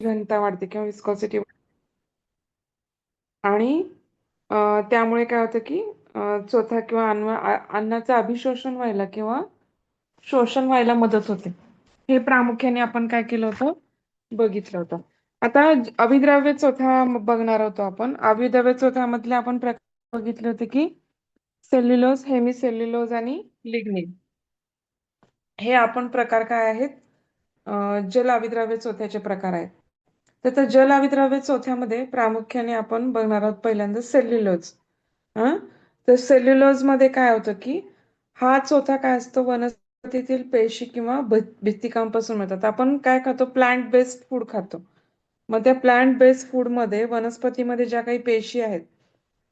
घनता वाढते किंवा विस्कॉसिटी आणि त्यामुळे काय होतं की चोथा किंवा अन्नाचं अभिशोषण व्हायला किंवा शोषण व्हायला मदत होते. हे प्रामुख्याने आपण काय केलं होतं बघितलं होतं. आता अभिद्रव्य चौथा बघणार होतो आपण. अभिद्रव्य चौथ्यामधले आपण प्रकार बघितले होते की सेल्युलोज, हेमिसेल्युलोज आणि लिग्निन. हे आपण प्रकार काय आहेत? जल अभिद्रव्य चौथ्याचे प्रकार आहेत. तर त्या जल अभिद्रव्य चौथ्यामध्ये प्रामुख्याने आपण बघणार आहोत पहिल्यांदा सेल्युलोज. तर सेल्युलोज मध्ये काय होतं की हा चौथा काय असतो, वनस्पतीतील पेशी किंवा भित्तिकांपासून मिळतात. आपण काय खातो? प्लांट बेस्ड फूड खातो. मग त्या प्लांट बेस्ड फूडमध्ये वनस्पतीमध्ये ज्या काही पेशी आहेत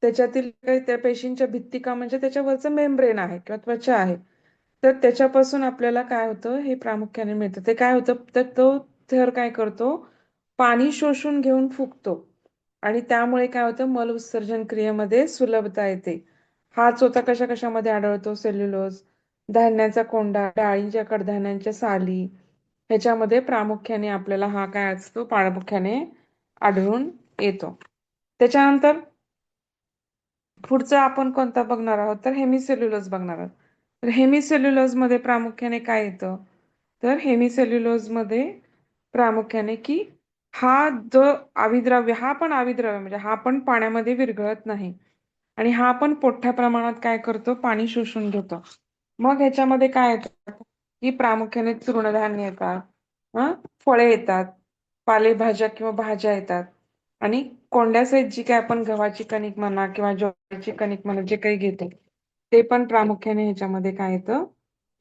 त्याच्यातील काही त्या पेशींच्या भित्तिका म्हणजे त्याच्यावरचं मेम्ब्रेन आहे किंवा त्वचा आहे. तर त्याच्यापासून आपल्याला काय होतं हे प्रामुख्याने मिळतं. ते काय होतं तर तो थर काय करतो, पाणी शोषून घेऊन फुगतो आणि त्यामुळे काय होतं, मल उत्सर्जन क्रियेमध्ये सुलभता येते. हा चौथा कशा कशामध्ये आढळतो? सेल्युलोज, धान्याचा कोंडा, डाळींच्या कडधान्यांच्या साली, ह्याच्यामध्ये प्रामुख्याने आपल्याला हा काय असतो प्रामुख्याने आढळून येतो. त्याच्यानंतर पुढचा आपण कोणता बघणार आहोत तर हेमिसेल्युलोज बघणार आहोत. तर हेमिसेल्युलोज मध्ये प्रामुख्याने काय येतं तर हेमिसेल्युलोज मध्ये प्रामुख्याने की हा जो अविद्रव्य, हा पण अविद्रव्य म्हणजे हा पण पाण्यामध्ये विरघळत नाही आणि हा पण मोठ्या प्रमाणात काय करतो, पाणी शोषून घेतो. मग ह्याच्यामध्ये काय येतं की प्रामुख्याने तृणधान्य येतात, फळे येतात, पालेभाज्या किंवा भाज्या येतात आणि कोंड्यासहित जी काय आपण गव्हाची कणिक म्हणा किंवा ज्वारीची कणिक म्हणा जे काही घेतो ते पण प्रामुख्याने ह्याच्यामध्ये काय येतं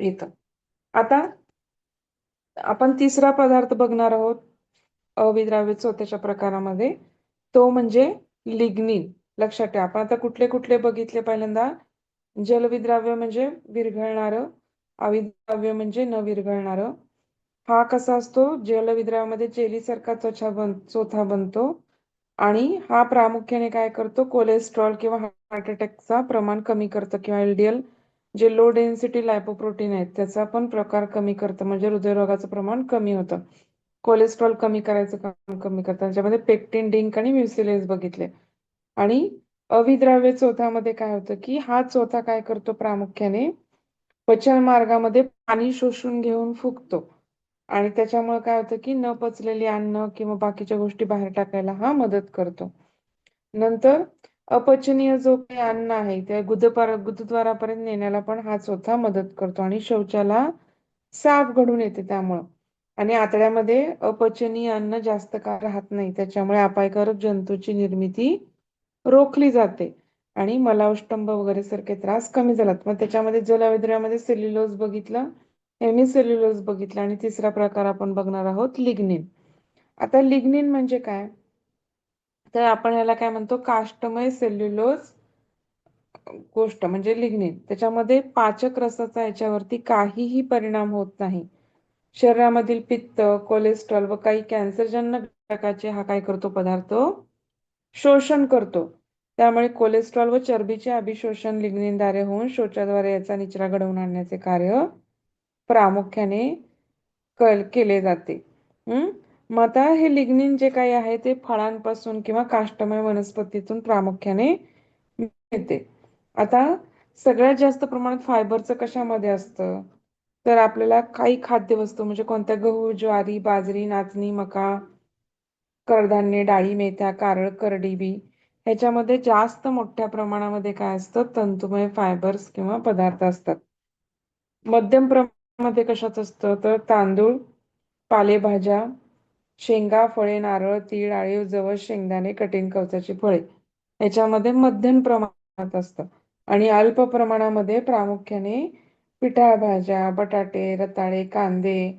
येतं. आता आपण तिसरा पदार्थ बघणार आहोत अविद्राव्य चौथ्याच्या प्रकारामध्ये, तो म्हणजे लिग्निन. लक्षात ठेवा, आपण आता कुठले कुठले बघितले पहिल्यांदा. जलविद्राव्य म्हणजे विरघळणारं, अविद्राव्य म्हणजे न विरघळणारं. हा कसा असतो, जलविद्राव्यामध्ये जेलीसारखा चोथा बनतो आणि हा प्रामुख्याने काय करतो, कोलेस्ट्रॉल किंवा हार्ट अटॅकचा प्रमाण कमी करतं किंवा एलडीएल जे लो डेन्सिटी लायपोप्रोटीन आहेत त्याचा पण प्रकार कमी करतं, म्हणजे हृदयरोगाचं प्रमाण कमी होतं. कोलेस्ट्रॉल कमी करायचं काम कमी करतं. त्याच्यामध्ये पेक्टिन, डिंक आणि म्युसिलेज बघितले. आणि अविद्राव्य चौथ्यामध्ये काय होतं की हा चौथा काय करतो, प्रामुख्याने पचन मार्गामध्ये पाणी शोषून घेऊन फुगतो आणि त्याच्यामुळे काय होतं की न पचलेली अन्न किंवा बाकीच्या गोष्टी बाहेर टाकायला हा मदत करतो. नंतर अपचनीय जो काही अन्न आहे त्या गुदद्वारापर्यंत नेण्याला पण हा चौथा मदत करतो आणि शौचाला साफ घडून येते त्यामुळं. आणि आतड्यामध्ये अपचनीय अन्न जास्त काळ राहत नाही, त्याच्यामुळे अपायकारक जंतूची निर्मिती रोखली जाते आणि मलावष्टंभ वगैरे सारखे त्रास कमी झालात. मग त्याच्यामध्ये जलविद्रामध्ये सेल्युलोज बघितलं, हेमिसेल्युलोज बघितलं आणि तिसरा प्रकार आपण बघणार आहोत लिग्निन. आता लिग्निन म्हणजे काय तर आपण याला काय म्हणतो, काष्टमय सेल्युलोज गोष्ट म्हणजे लिग्निन. त्याच्यामध्ये पाचक रसाचा याच्यावरती काहीही परिणाम होत नाही. शरीरामधील पित्त, कोलेस्ट्रॉल व काही कॅन्सरजन्य घटकाचे हा काय करतो पदार्थ शोषण करतो. त्यामुळे कोलेस्ट्रॉल व चरबीचे अभिशोषण लिग्निनद्वारे होऊन शौचाद्वारे याचा निचरा घडवून आणण्याचे कार्य प्रामुख्याने केले जाते. मग आता हे लिग्निन जे काही आहे ते फळांपासून किंवा काष्टमय वनस्पतीतून प्रामुख्याने मिळते. आता सगळ्यात जास्त प्रमाणात फायबरचं कशामध्ये असतं तर आपल्याला काही खाद्यवस्तू म्हणजे कोणत्या गहू, ज्वारी, बाजरी, नाचणी, मका, कडधान्य, डाळी, मेथ्या, कारळ, करडी बी ह्याच्यामध्ये जास्त मोठ्या प्रमाणामध्ये काय असतं, तंतुमय फायबर्स किंवा पदार्थ असतात. मध्यम प्रमाणामध्ये कशात असतं तर तांदूळ, पालेभाज्या, शेंगा, फळे, नारळ, तीळ, आळीव, जवस, शेंगदाणे, कठीण कवचाची फळे याच्यामध्ये मध्यम प्रमाणात असतं. आणि अल्प प्रमाणामध्ये प्रामुख्याने पिठाळ भाज्या, बटाटे, रताळे, कांदे,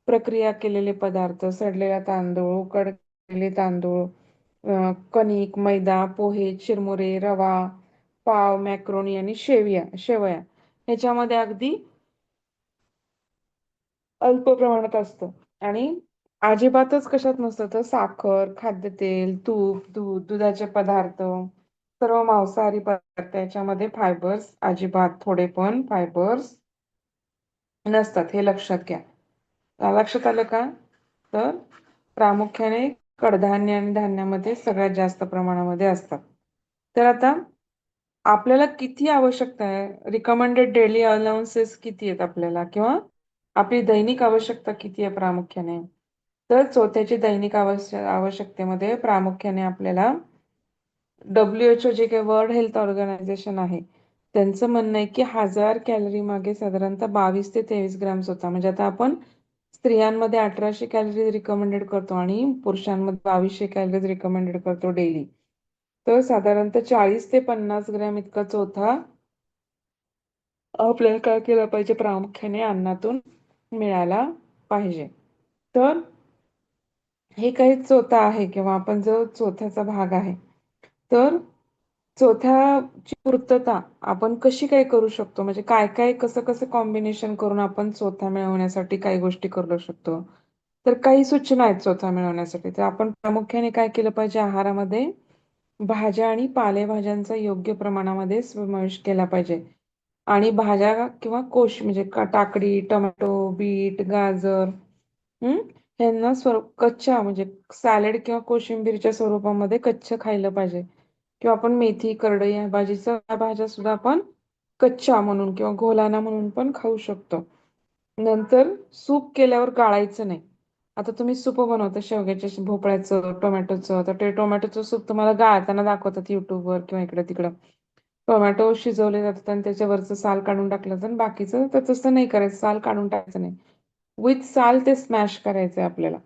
प्रक्रिया केलेले पदार्थ, सडलेला तांदूळ, उकडलेले तांदूळ, कणिक, मैदा, पोहे, चिरमुरे, रवा, पाव, मॅक्रोनी आणि शेवया ह्याच्यामध्ये अगदी अल्प प्रमाणात असतं. आणि अजिबातच कशात नसतं तर साखर, खाद्यतेल, तूप, दूध, दुधाचे पदार्थ, सर्व मांसाहारी पदार्थ याच्यामध्ये फायबर्स अजिबात थोडे पण फायबर्स नसतात, हे लक्षात घ्या. लक्षात आलं का? तर प्रामुख्याने कडधान्य आणि धान्यामध्ये सगळ्यात जास्त प्रमाणामध्ये असतात. तर आता आपल्याला किती आवश्यकता आहे, रिकमेंडेड डेली अलाउन्सेस किती आहेत आपल्याला, किंवा आपली दैनिक आवश्यकता किती आहे प्रामुख्याने. तर चौथ्याची दैनिक आवश्यकतेमध्ये प्रामुख्याने आपल्याला WHO, जे काही वर्ल्ड हेल्थ ऑर्गनायझेशन आहे, त्यांचं म्हणणं आहे की 1000 कॅलरी मागे साधारणतः 22 ते 23 ग्रॅम्स होता. म्हणजे आता आपण स्त्रियांमध्ये 1800 कॅलरीज रिकमेंडेड करतो आणि पुरुषांमध्ये 2200 कॅलरीज रिकमेंडेड करतो डेली. तर साधारणतः 40 ते 50 ग्रॅम इतका चोथा आपल्याला काय केलं पाहिजे, प्रामुख्याने अन्नातून मिळाला पाहिजे. तर हे काही चोथा आहे किंवा आपण जो चोथ्याचा भाग आहे, तर चोथ्याची पूर्तता आपण कशी काय करू शकतो, म्हणजे काय काय कसं कसं कॉम्बिनेशन करून आपण चोथा मिळवण्यासाठी काही गोष्टी करू शकतो. तर काही सूचना आहेत चोथा मिळवण्यासाठी. तर आपण प्रामुख्याने काय केलं पाहिजे, आहारामध्ये भाज्या आणि पालेभाज्यांचा योग्य प्रमाणामध्ये समावेश केला पाहिजे. आणि भाज्या किंवा म्हणजे काकडी, टोमॅटो, बीट, गाजर, हं? ह्यांना कच्च्या म्हणजे सॅलड किंवा कोशिंबीरच्या स्वरूपामध्ये कच्चं खाल्लं पाहिजे. किंवा आपण मेथी, करडई या भाज्या सुद्धा आपण कच्च्या म्हणून किंवा घोलाना म्हणून पण खाऊ शकतो. नंतर सूप केल्यावर गाळायचं नाही. आता तुम्ही सूप बनवता शेवग्याच्या, भोपळ्याचं, टोमॅटोचं, तर ते टोमॅटोचं सूप तुम्हाला गाळताना दाखवतात युट्यूबवर किंवा इकडे तिकडं. टोमॅटो शिजवले जातात आणि त्याच्यावरचं साल काढून टाकलं जातं आणि बाकीचं तर तसं नाही करायचं, साल काढून टाकायचं नाही. विथ साल ते स्मॅश करायचंय आपल्याला.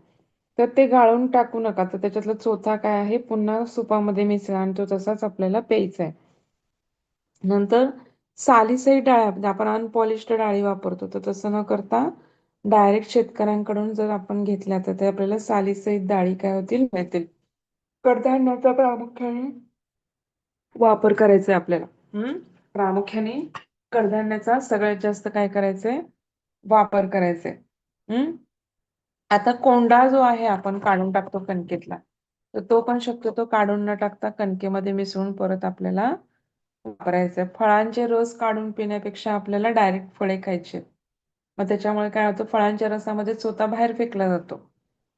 तर ते गाळून टाकू नका. तर त्याच्यातला चोथा काय आहे, पुन्हा सुपामध्ये मिसळा आणि तो तसाच आपल्याला प्यायचा आहे. नंतर सालीसहित डाळ्या, म्हणजे आपण अनपॉलिश्ड डाळी वापरतो, तर तसं न करता डायरेक्ट शेतकऱ्यांकडून जर आपण घेतल्या तर ते आपल्याला सालीसहित डाळी काय होतील, मिळतील. कडधान्याचा प्रामुख्याने वापर करायचा आहे आपल्याला. प्रामुख्याने कडधान्याचा सगळ्यात जास्त काय करायचंय, वापर करायचंय. आता कोंडा जो आहे आपण काढून टाकतो कणकेतला, तर तो पण शक्यतो काढून न टाकता कणकेमध्ये मिसळून परत आपल्याला वापरायचं आहे. फळांचे रस काढून पिण्यापेक्षा आपल्याला डायरेक्ट फळे खायचे. मग त्याच्यामुळे काय होतं, फळांच्या रसामध्ये चोथा बाहेर फेकला जातो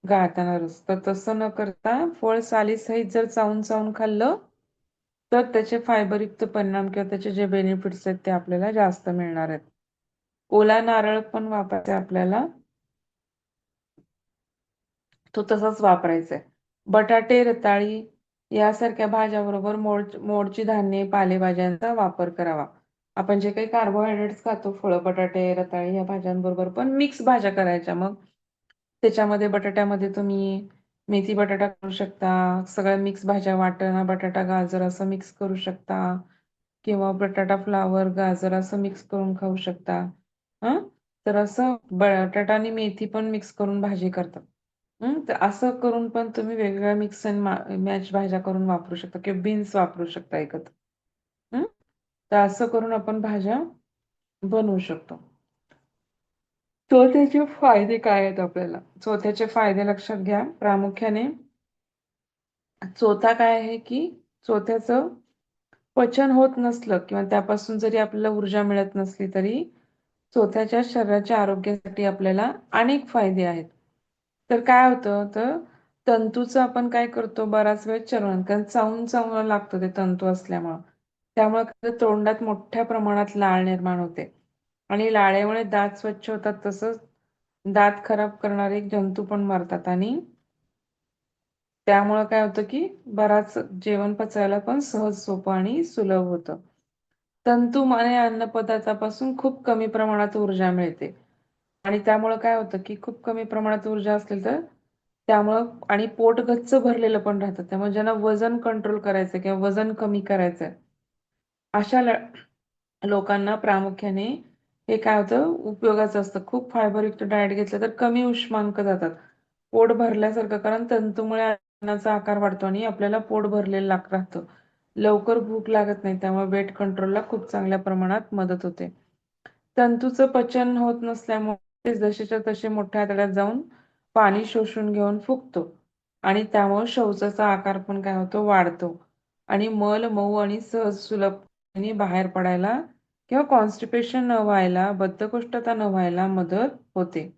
गाळताना रस. तर तसं न करता फळ सालीसहित जर चावून चावून खाल्लं तर त्याचे फायबरयुक्त परिणाम किंवा त्याचे जे बेनिफिट्स आहेत ते आपल्याला जास्त मिळणार आहेत. ओला नारळ पण वापरायचा आपल्याला, तो तसाच वापरायचा आहे. बटाटे, रताळी यासारख्या भाज्याबरोबर मोडची धान्ये, पालेभाज्यांचा वापर करावा. आपण जे काही कार्बोहायड्रेट्स खातो, फळं, बटाटे, रताळी या भाज्यांबरोबर पण मिक्स भाज्या करायच्या. मग त्याच्यामध्ये बटाट्यामध्ये तुम्ही मेथी बटाटा करू शकता, सगळ्या मिक्स भाज्या, वाटाणा, बटाटा, गाजर असं मिक्स करू शकता, किंवा बटाटा, फ्लावर, गाजर असं मिक्स करून खाऊ शकता. हं? तर असं बटाटा आणि मेथी पण मिक्स करून भाजी करतात. तर असं करून पण तुम्ही वेगवेगळ्या मिक्स अँड मॅच भाज्या करून वापरू शकता किंवा बीन्स वापरू शकता एकत्र. हं? तर असं करून आपण भाज्या बनवू शकतो. चौथ्याचे फायदे काय आहेत आपल्याला? चौथ्याचे फायदे लक्षात घ्या. प्रामुख्याने चौथा काय आहे की चौथ्याचं पचन होत नसलं किंवा त्यापासून जरी आपल्याला ऊर्जा मिळत नसली तरी चौथ्याच्या शरीराच्या आरोग्यासाठी आपल्याला अनेक फायदे आहेत. तर काय होतं, तर तंतूचं आपण काय करतो, बराच वेळ चर्वण, कारण चावून चावून लागतं ते तंतू असल्यामुळं. त्यामुळे काय होतं, तोंडात मोठ्या प्रमाणात लाळ निर्माण होते आणि लाळेमुळे दात स्वच्छ होतात, तसंच दात खराब करणारे जंतू पण मरतात आणि त्यामुळं काय होतं की बराच जेवण पचायला पण सहज, सोपं आणि सुलभ होतं. तंतू आणि अन्नपदार्थापासून खूप कमी प्रमाणात ऊर्जा मिळते आणि त्यामुळं काय होतं की खूप कमी प्रमाणात ऊर्जा असेल तर त्यामुळं आणि पोट गच्च भरलेलं पण राहतं. त्यामुळे ज्यांना वजन कंट्रोल करायचं किंवा वजन कमी करायचं अशा लोकांना प्रामुख्याने हे काय होतं, उपयोगाचं असतं. खूप फायबरयुक्त डाएट घेतलं तर कमी उष्मांक जातात. पोट भरल्यासारखं, कारण तंतूमुळे अन्नाचा आकार वाढतो आणि आपल्याला पोट भरलेलं राहतं. लवकर भूक लागत नाही, त्यामुळे वेट कंट्रोलला खूप चांगल्या प्रमाणात मदत होते. तंतूचं पचन होत नसल्यामुळे ते जसेच्या तसे मोठ्या आतड्यात जाऊन पाणी शोषून घेऊन फुगतो आणि त्यामुळे शौचाचा आकार पण काय होतो, वाढतो आणि मल मऊ आणि सहज सुलभपणे बाहेर पडायला किंवा कॉन्स्टिपेशन न व्हायला, बद्धकोष्ठता न व्हायला मदत होते.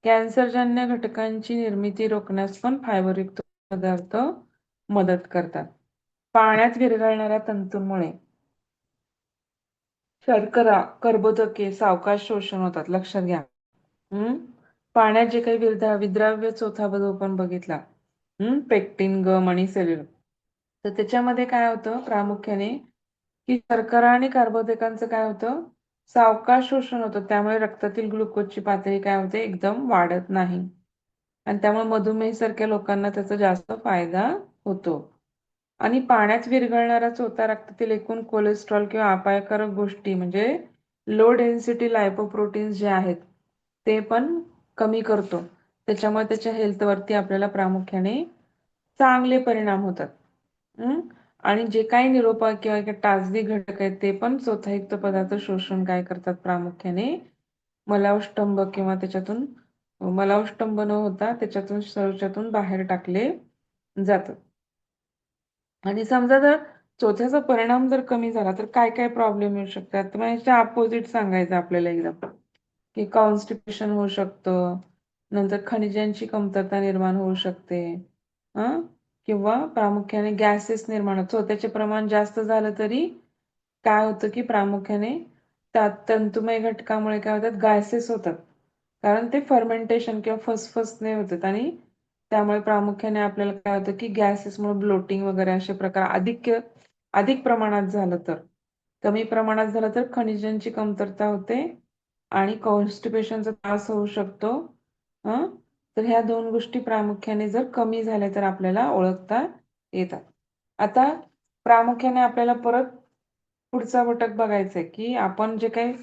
कॅन्सरजन्य घटकांची निर्मिती रोखण्यास पण फायबरयुक्त पदार्थ मदत करतात. पाण्यात विरघळणाऱ्या तंतूंमुळे शर्करा, कर्बोदके सावकाश शोषण होतात. लक्षात घ्या. हम्म पाण्यात जे काही विद्राव्य चौथा आपण बघितला, पेक्टिन, गम आणि सेल्युलोज, तर त्याच्यामध्ये काय होतं प्रामुख्याने की शर्करा आणि कर्बोदकांचं काय होतं, सावकाश शोषण होतं. त्यामुळे रक्तातील ग्लुकोजची पातळी काय होते, एकदम वाढत नाही. आणि त्यामुळे मधुमेहीसारख्या लोकांना त्याचा जास्त फायदा होतो. आणि पाण्यात विरघळणारा चौथा रक्तातील एकूण कोलेस्ट्रॉल किंवा अपायकारक गोष्टी म्हणजे लो डेन्सिटी लायपोप्रोटीन्स जे आहेत ते पण कमी करतो. त्याच्यामुळे त्याच्या हेल्थवरती आपल्याला प्रामुख्याने चांगले परिणाम होतात. आणि जे काही निरोपा किंवा टाचदी घटक आहेत ते पण चौथायुक्त पदार्थ शोषून काय करतात प्रामुख्याने, मलावष्टंभ किंवा त्याच्यातून मलावष्टंभ न होता त्याच्यातून शौचातून बाहेर टाकले जातात. आणि समजा जर चौथ्याचा परिणाम जर कमी झाला तर काय काय प्रॉब्लेम येऊ शकतात, तर ह्याच्या अपोजिट सांगायचं आपल्याला एकदम, की कॉन्स्टिपेशन होऊ शकतं, नंतर खनिजांची कमतरता निर्माण होऊ शकते, किंवा प्रामुख्याने गॅसेस निर्माण होतो. चौथ्याचे प्रमाण जास्त झालं तरी काय होतं की प्रामुख्याने त्यात तंतुमय घटकामुळे काय होतात, गॅसेस होतात. कारण ते फर्मेंटेशन किंवा फसफसने होतात आणि त्यामुळे प्रामुख्याने आपल्याला काय होतं की गॅसेसमुळे ब्लोटिंग वगैरे असे प्रकार अधिक प्रमाणात झालं तर, कमी प्रमाणात झालं तर खनिजांची कमतरता होते आणि कॉन्स्टिपेशनचा त्रास होऊ शकतो. तर ह्या दोन गोष्टी प्रामुख्याने जर कमी झाल्या तर आपल्याला ओळखता येतात. आता प्रामुख्याने आपल्याला परत पुढचा घटक बघायचा आहे की आपण जे काही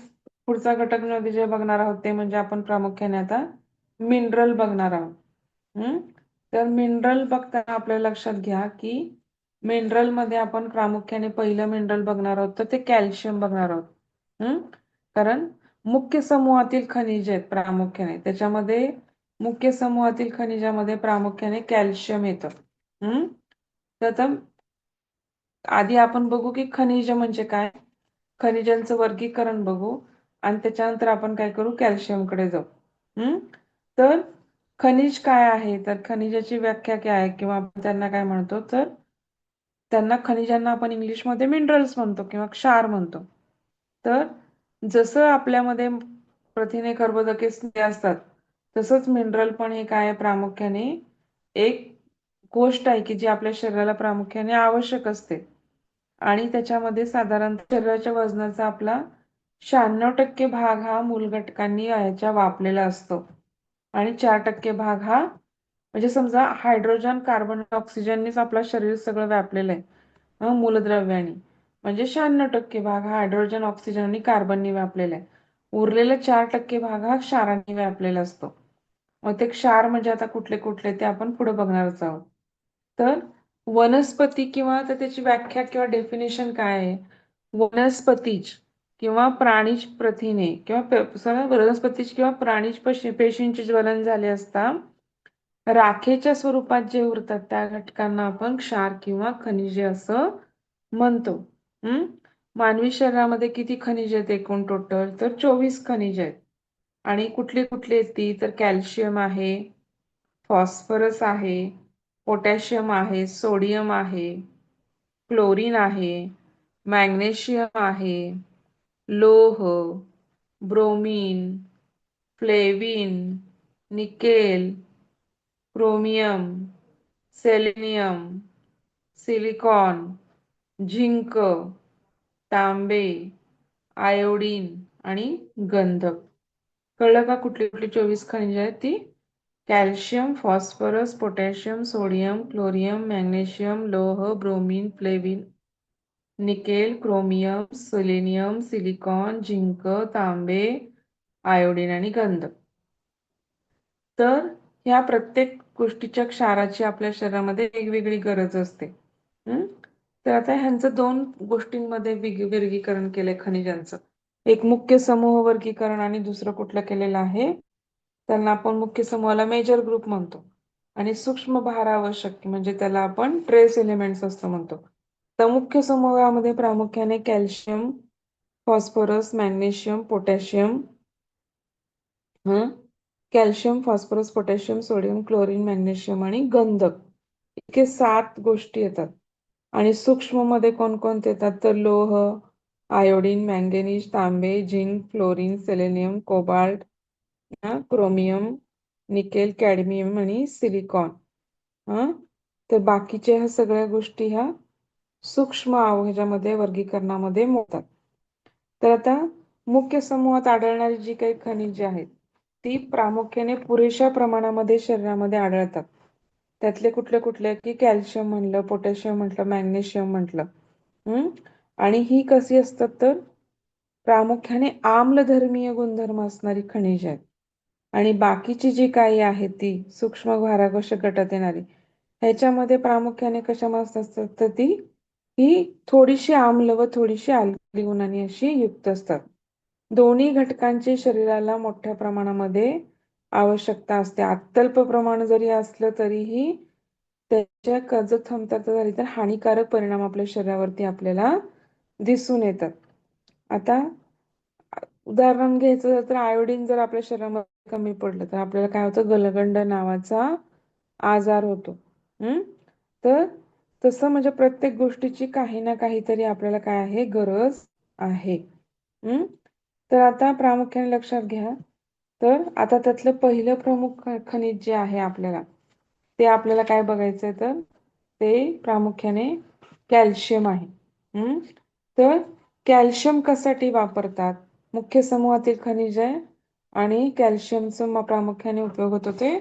पुढचा घटक मध्ये जे बघणार आहोत ते म्हणजे आपण प्रामुख्याने आता मिनरल बघणार आहोत. तर मिनरल बघताना आपल्या लक्षात घ्या की मिनरल मध्ये आपण प्रामुख्याने पहिलं मिनरल बघणार आहोत तर ते कॅल्शियम बघणार आहोत. कारण मुख्य समूहातील खनिज आहेत प्रामुख्याने, त्याच्यामध्ये मुख्य समूहातील खनिजामध्ये प्रामुख्याने कॅल्शियम येतं. तर आता आधी आपण बघू की खनिज म्हणजे काय, खनिजांचं वर्गीकरण बघू आणि त्याच्यानंतर आपण काय करू, कॅल्शियमकडे जाऊ. तर खनिज काय आहे, तर खनिजाची व्याख्या काय आहे किंवा आपण त्यांना काय म्हणतो, तर त्यांना खनिजांना आपण इंग्लिशमध्ये मिनरल्स म्हणतो किंवा क्षार म्हणतो. तर जसं आपल्यामध्ये प्रथिने, कर्बोदके असतात तसंच मिनरल पण हे काय प्रामुख्याने एक गोष्ट आहे की जी आपल्या शरीराला प्रामुख्याने आवश्यक असते. आणि त्याच्यामध्ये साधारण शरीराच्या वजनाचा आपला 96% भाग हा मूलघटकांनी याच्या व्यापलेला असतो आणि 4% भाग हा म्हणजे समजा हायड्रोजन, कार्बन, ऑक्सिजननीच आपलं शरीर सगळं व्यापलेलं आहे मूलद्रव्याने. म्हणजे 96% भाग हा हायड्रोजन, ऑक्सिजन आणि कार्बननी व्यापलेला आहे. उरलेला 4% भाग हा क्षारांनी व्यापलेला असतो. मग ते क्षार म्हणजे आता कुठले कुठले ते आपण पुढे बघणारच आहोत. तर वनस्पती किंवा तर त्याची व्याख्या किंवा डेफिनेशन काय आहे, वनस्पतीज किंवा प्राणीज प्रथिने किंवा वनस्पतीज किंवा प्राणीज पेशींचे ज्वलन झाले असता राखेच्या स्वरूपात जे उरतात त्या घटकांना आपण क्षार किंवा खनिजे असं म्हणतो. मानवी शरीरामध्ये किती खनिजे आहेत एकूण टोटल, तर 24 खनिजे आहेत. आणि कुठली कुठली आहेत ती, तर कॅल्शियम आहे, फॉस्फरस आहे, पोटॅशियम आहे, सोडियम आहे, क्लोरीन आहे, मॅग्नेशियम आहे, लोह, bromine, flavin, nickel, chromium, selenium, silicon, zinc, तांबे, आयोडीन आणि गंधक. कळलं का कुठली कुठली 24 खनिजे आहेत ती, calcium, phosphorus, potassium, sodium, chlorium, magnesium, लोह, bromine, flavin, nickel, chromium, selenium, silicon, zinc, तांबे, आयोडीन आणि गंधक. तर ह्या प्रत्येक गोष्टीच्या क्षाराची आपल्या शरीरामध्ये वेगवेगळी गरज असते. तर आता ह्यांचं दोन गोष्टींमध्ये वर्गीकरण केलंय खनिजांचं. एक मुख्य समूह वर्गीकरण आणि दुसरं कुठलं केलेलं आहे, त्यांना आपण मुख्य समूहाला मेजर ग्रुप म्हणतो आणि सूक्ष्म भार आवश्यक म्हणजे त्याला आपण ट्रेस एलिमेंट्स असं म्हणतो. तर मुख्य समूहामध्ये प्रामुख्याने calcium, phosphorus, magnesium, potassium, calcium, phosphorus, potassium, sodium, chlorine, magnesium आणि गंधक इतके 7 गोष्टी येतात. आणि सूक्ष्म मध्ये कोणकोणते येतात तर लोह, आयोडीन, मॅंगनीज, तांबे, zinc, fluorine, selenium, cobalt, chromium, nickel, cadmium आणि सिलिकॉन. तर बाकीच्या ह्या सगळ्या गोष्टी ह्या सूक्ष्म ह्याच्यामध्ये वर्गीकरणामध्ये मोडतात. तर आता मुख्य समूहात आढळणारी जी काही खनिजे आहेत ती प्रामुख्याने पुरेशा प्रमाणामध्ये शरीरामध्ये आढळतात. त्यातले कुठले कुठले की कॅल्शियम म्हणलं, पोटॅशियम म्हटलं, मॅग्नेशियम म्हटलं. आणि ही कशी असतात तर प्रामुख्याने आम्लधर्मीय गुणधर्म असणारी खनिजे आहेत. आणि बाकीची जी काही आहेत ती सूक्ष्म भाराघोष गटात येणारी ह्याच्यामध्ये प्रामुख्याने कशामध्ये असतात तर ती ही थोडीशी आम्ल व थोडीशी अल्कली गुणांनी अशी युक्त असतात. दोन्ही घटकांची शरीराला मोठ्या प्रमाणामध्ये आवश्यकता असते. अत्यल्प प्रमाण जरी असलं तरीही त्याच्या जर कमतरता झाली तर हानिकारक परिणाम आपल्या शरीरावरती आपल्याला दिसून येतात. आता उदाहरण घ्यायचं तर आयोडीन जर आपल्या शरीरामध्ये कमी पडलं तर आपल्याला काय होतं गलगंड नावाचा आजार होतो. तर तसं म्हणजे प्रत्येक गोष्टीची काही ना काहीतरी आपल्याला काय आहे गरज आहे. तर आता प्रामुख्याने लक्षात घ्या तर आता त्यातलं पहिलं प्रमुख खनिज जे आहे आपल्याला ते आपल्याला काय बघायचंय तर ते प्रामुख्याने कॅल्शियम आहे. तर कॅल्शियम कशासाठी वापरतात मुख्य समूहातील खनिज आहे आणि कॅल्शियमचा प्रामुख्याने उपयोग होतो ते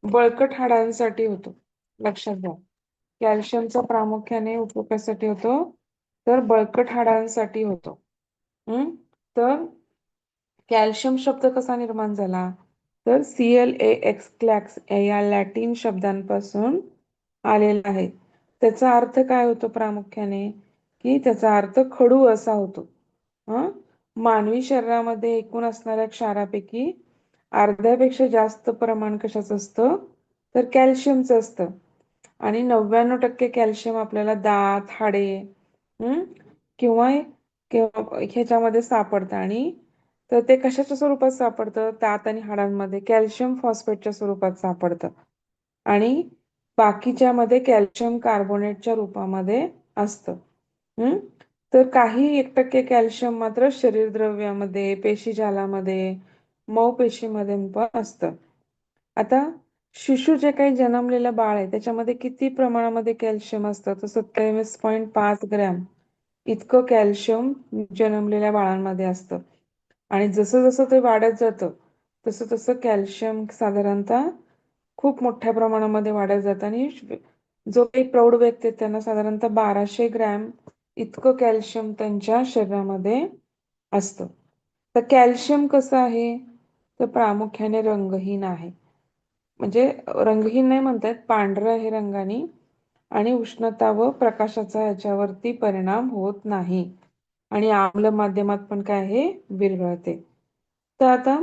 बळकट हाडांसाठी होतो. लक्षात घ्या कॅल्शियमचा प्रामुख्याने उपयोग कशासाठी होतो तर बळकट हाडांसाठी होतो. तर कॅल्शियम शब्द कसा निर्माण झाला तर ClAx क्लॅक्स या लॅटिन शब्दांपासून आलेला आहे. त्याचा अर्थ काय होतो प्रामुख्याने की त्याचा अर्थ खडू असा होतो. मानवी शरीरामध्ये एकूण असणाऱ्या क्षारापैकी अर्ध्यापेक्षा जास्त प्रमाण कशाचं असतं तर कॅल्शियमचं असतं. आणि 99% कॅल्शियम आपल्याला दात, हाडे किंवा ह्याच्यामध्ये सापडतं. आणि तर ते कशाच्या स्वरूपात सापडतं दात आणि हाडांमध्ये कॅल्शियम फॉस्फेटच्या स्वरूपात सापडतं. आणि बाकीच्यामध्ये कॅल्शियम कार्बोनेटच्या रूपामध्ये असतं. तर काही 1% कॅल्शियम मात्र शरीर द्रव्यामध्ये, पेशीजालामध्ये, मऊ पेशीमध्ये पण असतं. आता शिशु जे काही जन्मलेलं बाळ आहे त्याच्यामध्ये किती प्रमाणामध्ये कॅल्शियम असतं तर 27.5 ग्रॅम इतकं कॅल्शियम जन्मलेल्या बाळांमध्ये असतं. आणि जसं जसं ते वाढत जातं तसं तसं कॅल्शियम साधारणतः खूप मोठ्या प्रमाणामध्ये वाढत जातं. आणि जो काही प्रौढ व्यक्ती आहेत त्यांना साधारणतः 1200 ग्रॅम इतकं कॅल्शियम त्यांच्या शरीरामध्ये असतं. तर कॅल्शियम कसं आहे तर प्रामुख्याने रंगहीन आहे. म्हणजे रंगहीन नाही म्हणतात पांढरं आहे रंगाने आणि उष्णता व प्रकाशाचा याच्यावरती परिणाम होत नाही. आणि आम्ल माध्यमात पण काय आहे विरघळते. तर आता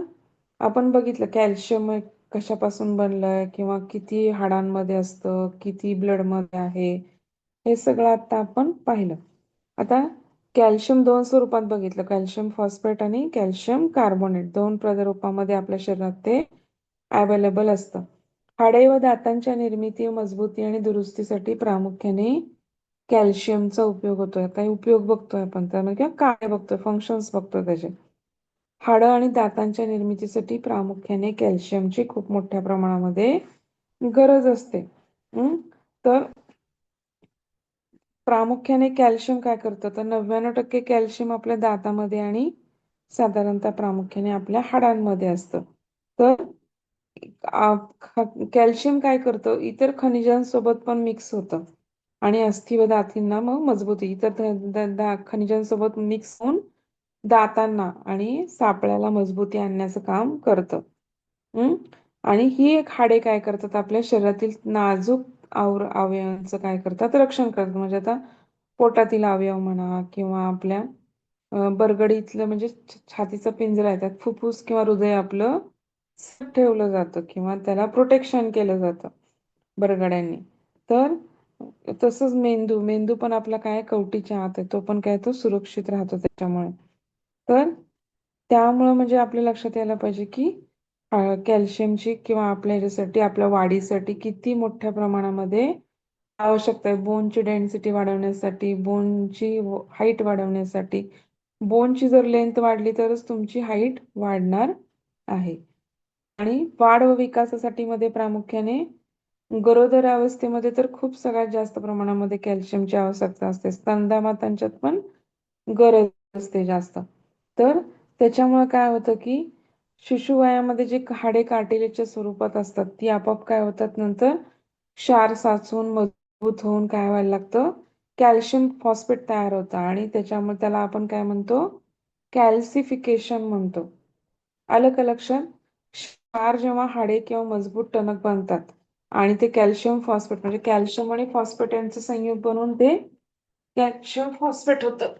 आपण बघितलं कॅल्शियम कशापासून बनलंय किंवा किती हाडांमध्ये असतं किती ब्लडमध्ये आहे हे सगळं आता आपण पाहिलं. आता कॅल्शियम दोन स्वरूपात बघितलं कॅल्शियम फॉस्फेट आणि कॅल्शियम कार्बोनेट दोन रूपामध्ये आपल्या शरीरात ते अवेलेबल असतं. हाडे व दातांच्या निर्मिती मजबूती आणि दुरुस्तीसाठी प्रामुख्याने कॅल्शियमचा उपयोग होतोय. आता उपयोग बघतोय आपण त्यामध्ये किंवा काय बघतोय फंक्शन्स बघतोय त्याचे. हाडं आणि दातांच्या निर्मितीसाठी प्रामुख्याने कॅल्शियमची खूप मोठ्या प्रमाणामध्ये गरज असते. तर प्रामुख्याने कॅल्शियम काय करतं तर 99% कॅल्शियम आपल्या दातामध्ये आणि साधारणतः प्रामुख्याने आपल्या हाडांमध्ये असतं. तर कॅल्शियम काय करतं इतर खनिजांसोबत पण मिक्स होतं आणि अस्थि व दातींना मग मजबूती इतर खनिजांसोबत मिक्स होऊन दातांना आणि सापळ्याला मजबूती आणण्याचं काम करतं. आणि ही एक हाडे काय करतात आपल्या शरीरातील नाजूक अवयवांचं काय करतात रक्षण करतात. म्हणजे आता पोटातील अवयव म्हणा किंवा आपल्या बरगडीतलं म्हणजे छातीचा पिंजरा आहे त्यात फुफ्फुस किंवा हृदय आपलं ठेवलं जातं किंवा त्याला प्रोटेक्शन केलं जातं बरगड्यांनी. तर तसंच मेंदू पण आपला काय कवटीच्या आत आहे तो पण काय तो सुरक्षित राहतो त्याच्यामुळे. तर त्यामुळं म्हणजे आपल्या लक्षात यायला पाहिजे की कॅल्शियमची किंवा आपल्या ह्याच्यासाठी आपल्या वाढीसाठी किती मोठ्या प्रमाणामध्ये आवश्यकता आहे. बोनची डेन्सिटी वाढवण्यासाठी, बोनची हाईट वाढवण्यासाठी. बोनची जर लेंथ वाढली तरच तुमची हाईट वाढणार आहे. आणि वाढ व विकासासाठी मध्ये प्रामुख्याने गरोदर अवस्थेमध्ये तर खूप सगळ्यात जास्त प्रमाणामध्ये कॅल्शियमची आवश्यकता असते. स्तनदा पण गरज असते जास्त. तर त्याच्यामुळे काय होतं की शिशुवयामध्ये जे हाडे कार्टिलेजच्या स्वरूपात असतात ती आपोआप काय होतात नंतर क्षार साचून मजबूत होऊन काय व्हायला लागतं, कॅल्शियम फॉस्फेट तयार होतं आणि त्याच्यामुळे त्याला आपण काय म्हणतो, कॅल्सिफिकेशन म्हणतो. आलं का लक्षात? क्षार जेव्हा हाडे किंवा मजबूत टणक बनतात आणि ते कॅल्शियम फॉस्फेट म्हणजे कॅल्शियम आणि फॉस्फेट यांचं संयुग बनवून ते कॅल्शियम फॉस्फेट होतं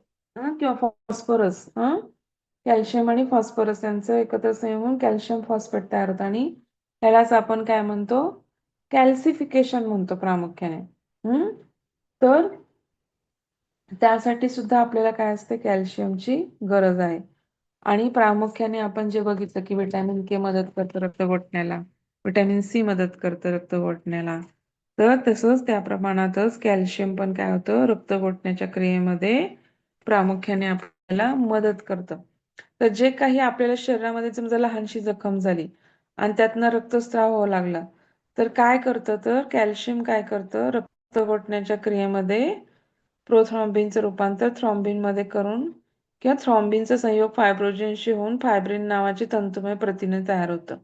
किंवा फॉस्फरस. कॅल्शियम आणि फॉस्फरस यांचं एकत्र संयोग होऊन कॅल्शियम फॉस्फेट तयार होतं आणि त्यालाच आपण काय म्हणतो, कॅल्सिफिकेशन म्हणतो प्रामुख्याने. तर त्यासाठी सुद्धा आपल्याला काय असते, कॅल्शियमची गरज आहे. आणि प्रामुख्याने आपण जे बघितलं की विटॅमिन के मदत करतं रक्त गोठण्याला, विटॅमिन सी मदत करतं रक्त गोठण्याला, तर तसंच त्या प्रमाणातच कॅल्शियम पण काय होतं, रक्त गोठण्याच्या क्रियेमध्ये प्रामुख्याने आपल्याला मदत करतं. तर जे काही आपल्याला शरीरामध्ये समजा लहानशी जखम झाली आणि त्यातनं रक्तस्राव व्हावा लागला, तर काय करतं, तर कॅल्शियम काय करतं, रक्त गोठण्याच्या क्रियेमध्ये प्रोथ्रॉम्बिनचं रूपांतर थ्रॉम्बिनमध्ये करून किंवा थ्रॉम्बिनचा संयोग फायब्रोजिनशी होऊन फायब्रिन नावाचे तंतुमय प्रथिने तयार होतं.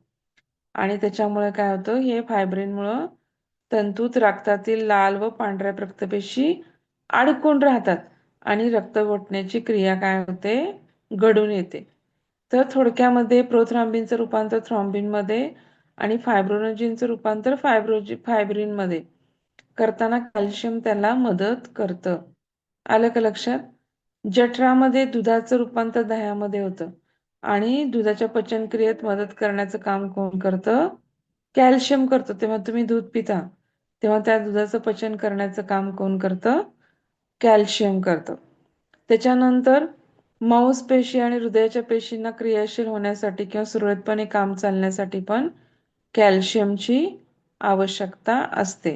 आणि त्याच्यामुळे काय होतं, हे फायब्रिनमुळं तंतूत रक्तातील लाल व पांढऱ्या रक्तपेशी अडकून राहतात आणि रक्त गोठण्याची क्रिया काय होते, घडून येते. तर थोडक्यामध्ये प्रोथ्रॉम्बिनचं रूपांतर थ्रॉम्बिनमध्ये आणि फायब्रोनोजिनचं रूपांतर फायब्रिनमध्ये करताना कॅल्शियम त्याला मदत करतं. आलं का लक्षात? जठरामध्ये दुधाचं रूपांतर दह्यामध्ये होतं आणि दुधाच्या पचनक्रियेत मदत करण्याचं काम कोण करतं? कॅल्शियम करतं. तेव्हा तुम्ही दूध पिता तेव्हा त्या दुधाचं पचन करण्याचं काम कोण करतं? कॅल्शियम करतं. त्याच्यानंतर मांसपेशी आणि हृदयाच्या पेशींना क्रियाशील होण्यासाठी किंवा सुरळीतपणे काम चालण्यासाठी पण कॅल्शियमची आवश्यकता असते.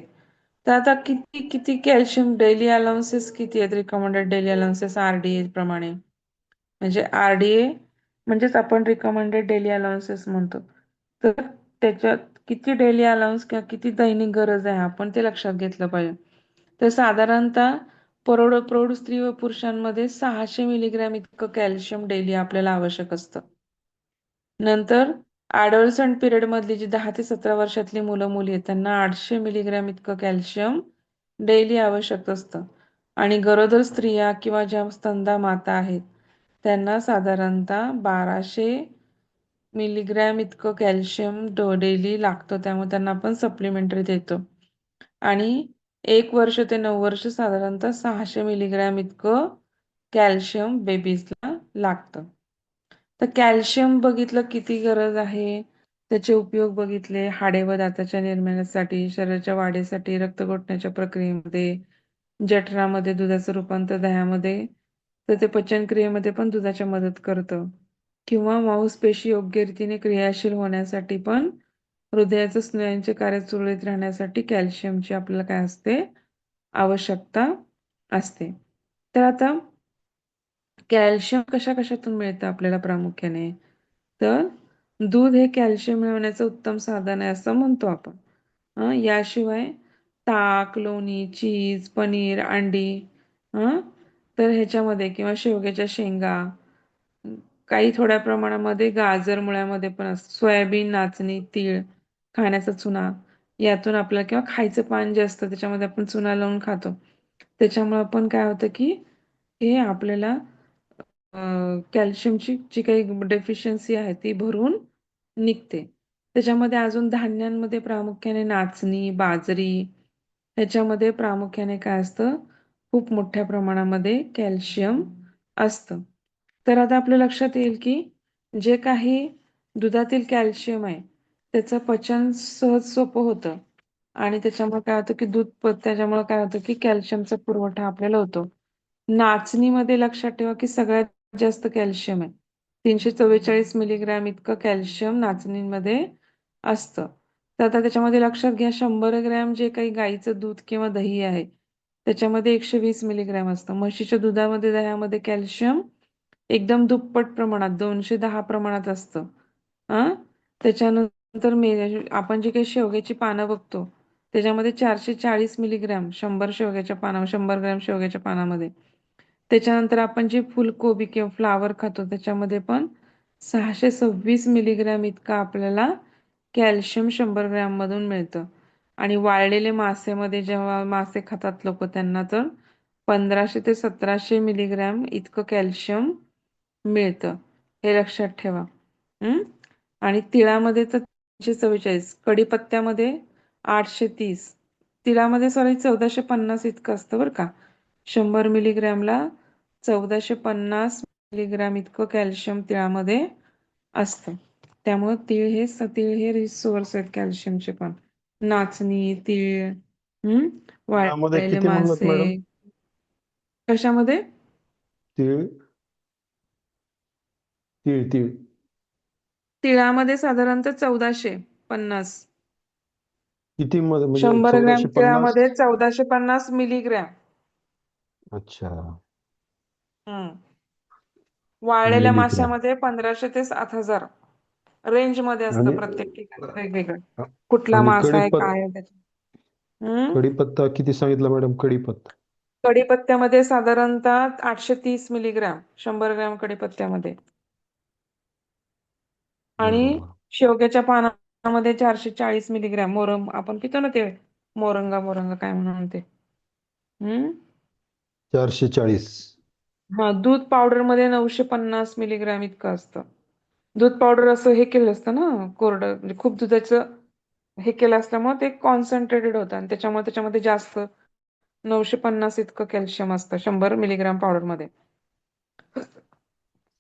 तर आता किती किती कॅल्शियम डेली अलाउन्सेस किती आहेत, रिकमेंडेड डेली अलाउन्सेस RDA प्रमाणे. म्हणजे RDA म्हणजेच आपण रिकमेंडेड डेली अलाउन्सेस म्हणतो. तर त्याच्यात किती डेली अलाउन्स किंवा किती दैनिक गरज आहे आपण ते लक्षात घेतलं पाहिजे. तर साधारणतः प्रौढ स्त्री व पुरुषांमध्ये 600 मिलीग्रॅम इतकं कॅल्शियम डेली आपल्याला आवश्यक असतं. नंतर ॲडोलसंट पिरियड मधली जी 10 ते 17 वर्षातली मुलं मुली आहेत त्यांना 800 मिलीग्रॅम इतकं कॅल्शियम डेली आवश्यक असतं. आणि गरोदर स्त्रिया किंवा ज्या स्तनदा माता आहेत त्यांना साधारणतः 1200 मिलीग्रॅम इतकं कॅल्शियम डेली लागतं. त्यामुळे त्यांना आपण सप्लिमेंटरी देतो. आणि 1 वर्ष ते 9 वर्ष साधारणतः 600 मिलीग्रॅम इतकं कॅल्शियम बेबीजला लागतं. तर कॅल्शियम बघितलं किती गरज आहे, त्याचे उपयोग बघितले, हाडे व दाताच्या निर्माणासाठी, शरीराच्या वाढीसाठी, रक्त गोठण्याच्या प्रक्रियेमध्ये, जठरामध्ये दुधाचं रूपांतर दह्यामध्ये, तर ते पचनक्रियेमध्ये पण दुधाच्या मदत करतं. किंवा मांसपेशी योग्य रीतीने क्रियाशील होण्यासाठी पण हृदयाचं स्नायूंचे कार्य सुरळीत राहण्यासाठी कॅल्शियमची आपल्याला काय असते, आवश्यकता असते. तर आता कॅल्शियम कशा कशातून मिळतं आपल्याला प्रामुख्याने, तर दूध हे कॅल्शियम मिळवण्याचं उत्तम साधन आहे असं म्हणतो आपण. याशिवाय ताक, लोणी, चीज, पनीर, अंडी, तर ह्याच्यामध्ये किंवा शेवग्याच्या शेंगा, काही थोड्या प्रमाणामध्ये गाजर मुळ्यामध्ये पण असतं, सोयाबीन, नाचणी, तीळ, खाण्याचा चुना, यातून आपल्याला किंवा खायचं पान जे असतं त्याच्यामध्ये आपण चुना लावून खातो. त्याच्यामुळे पण काय होतं की हे आपल्याला कॅल्शियमची जी काही डेफिशियन्सी आहे ती भरून निघते. त्याच्यामध्ये अजून धान्यांमध्ये प्रामुख्याने नाचणी, बाजरी ह्याच्यामध्ये प्रामुख्याने काय असतं, खूप मोठ्या प्रमाणामध्ये कॅल्शियम असतं. तर आता आपल्या लक्षात येईल की जे काही दुधातील कॅल्शियम आहे त्याचं पचन सहज सोपं होतं आणि त्याच्यामुळे काय होतं की त्याच्यामुळे काय होतं की कॅल्शियमचा पुरवठा आपल्याला होतो. नाचणीमध्ये लक्षात ठेवा की सगळ्यात जास्त कॅल्शियम आहे. 344 मिलीग्रॅम इतकं कॅल्शियम नाचणीमध्ये असतं. तर आता त्याच्यामध्ये लक्षात घ्या 100 ग्रॅम जे काही गाईचं दूध किंवा दही आहे त्याच्यामध्ये 120 मिलीग्रॅम असतं. म्हशीच्या दुधामध्ये दह्यामध्ये कॅल्शियम एकदम दुप्पट प्रमाणात 210 प्रमाणात असतं. त्याच्यानंतर आपण जी काही शेवग्याची पानं बघतो त्याच्यामध्ये 440 मिलीग्रॅम 100 ग्रॅम शेवग्याच्या पानामध्ये. त्याच्यानंतर आपण जी फुलकोबी किंवा फ्लावर खातो त्याच्यामध्ये पण 626 मिलीग्रॅम इतका आपल्याला कॅल्शियम 100 ग्रॅम मधून मिळतं. आणि वाळलेले मासेमध्ये जेव्हा मासे खातात लोक त्यांना तर 1500 ते 1700 मिलीग्रॅम इतकं कॅल्शियम मिळतं. हे लक्षात ठेवा. आणि तिळामध्ये तर 344, कढीपत्त्यामध्ये 830, तिळामध्ये सॉरी 1450 इतकं असतं बरं का. 100 मिलीग्रॅमला 1450 मिलीग्रॅम इतकं कॅल्शियम तिळामध्ये असतं. त्यामुळे तीळ हे रिच सोर्स आहेत कॅल्शियमचे पण. नाचणी, तीळ, त्यामध्ये वाळलेले किती म्हणलात मासे. मॅडम? कशामध्ये? तीळ. तीळ तीळ. तिळामध्ये साधारणतः 1450. किती मध्ये म्हणजे 100 ग्रॅम 1450? तिळामध्ये 1450 मिलीग्रॅम. अच्छा. हम्म. वाळलेल्या मिलीग्रॅम. माशामध्ये 1500 ते 7000 रेंज मध्ये असतं आणि प्रत्येक ठिकाणी वेगवेगळं. कुठला आणि मासा आहे काय आहे त्याच्या. कढीपत्ता किती सांगितला मॅडम? कढीपत्ता कढीपत्त्यामध्ये साधारणतः 830 मिलीग्रॅम 100 ग्रॅम कढीपत्त्यामध्ये. आणि बरोबर. शेवग्याच्या पानामध्ये 440 मिलीग्रॅम. आपण पितो ना ते मोरंगा मोरंगा काय म्हणून ते. हम्म 440. हा, दूध पावडर मध्ये 950 मिलीग्रॅम इतकं असतं. दूध पावडर असं हे केलं असतं ना कोरडं, म्हणजे खूप दुधाचं हे केलं असल्यामुळे ते कॉन्सन्ट्रेटेड होतं आणि त्याच्यामध्ये जास्त 950 इतकं कॅल्शियम असतं 100 मिलीग्रॅम पावडर मध्ये.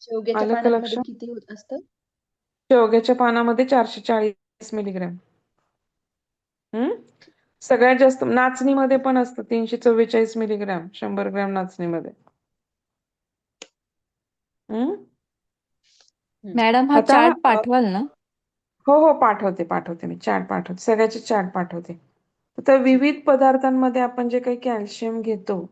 शेवग्याच्या आलं का पानांमध्ये लक्षात? किती होत असतं? शेवग्याच्या पानामध्ये 440 मिलीग्रॅम. सगळ्यात जास्त नाचणीमध्ये पण असतं 344 मिलीग्रॅम 100 ग्रॅम नाचणीमध्ये. हम्म मॅडम हा आता चार्ट पाठवाल ना? हो पाठवते मी चार्ट पाठवते, सगळ्याचे चार्ट पाठवते. तर ठीक. विविध पदार्थांमध्ये आपण जे काही कॅल्शियम घेतो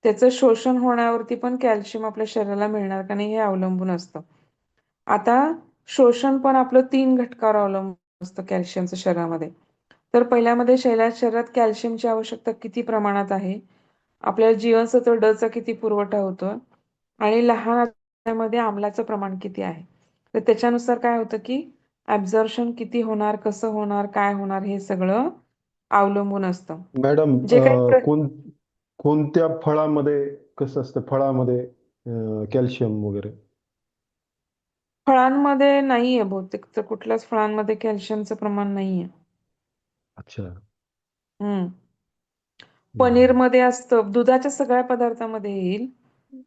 त्याचं शोषण होण्यावरती पण कॅल्शियम आपल्या शरीराला मिळणार का नाही हे अवलंबून असतं. आता शोषण पण आपलं 3 घटकावर अवलंबून असतं कॅल्शियमचं शरीरामध्ये. तर पहिल्यामध्ये शरीरात कॅल्शियमची आवश्यकता किती प्रमाणात आहे, आपल्याला जीवनसत्व ड चा किती पुरवठा होतो आणि लहान आतड्यामध्ये आम्लाचं प्रमाण किती आहे. तर त्याच्यानुसार काय होतं की ऍब्झॉर्प्शन किती होणार, कसं होणार, काय होणार हे सगळं अवलंबून असतं. मॅडम, जे काही कोणत्या फळामध्ये कसं असतं? फळामध्ये कॅल्शियम वगैरे? फळांमध्ये नाहीये बहुतेक, तर कुठल्याच फळांमध्ये कॅल्शियमचं प्रमाण नाहीये. अच्छा. हम्म हम्म. पनीरमध्ये असतं, दुधाच्या सगळ्या पदार्थामध्ये येईल.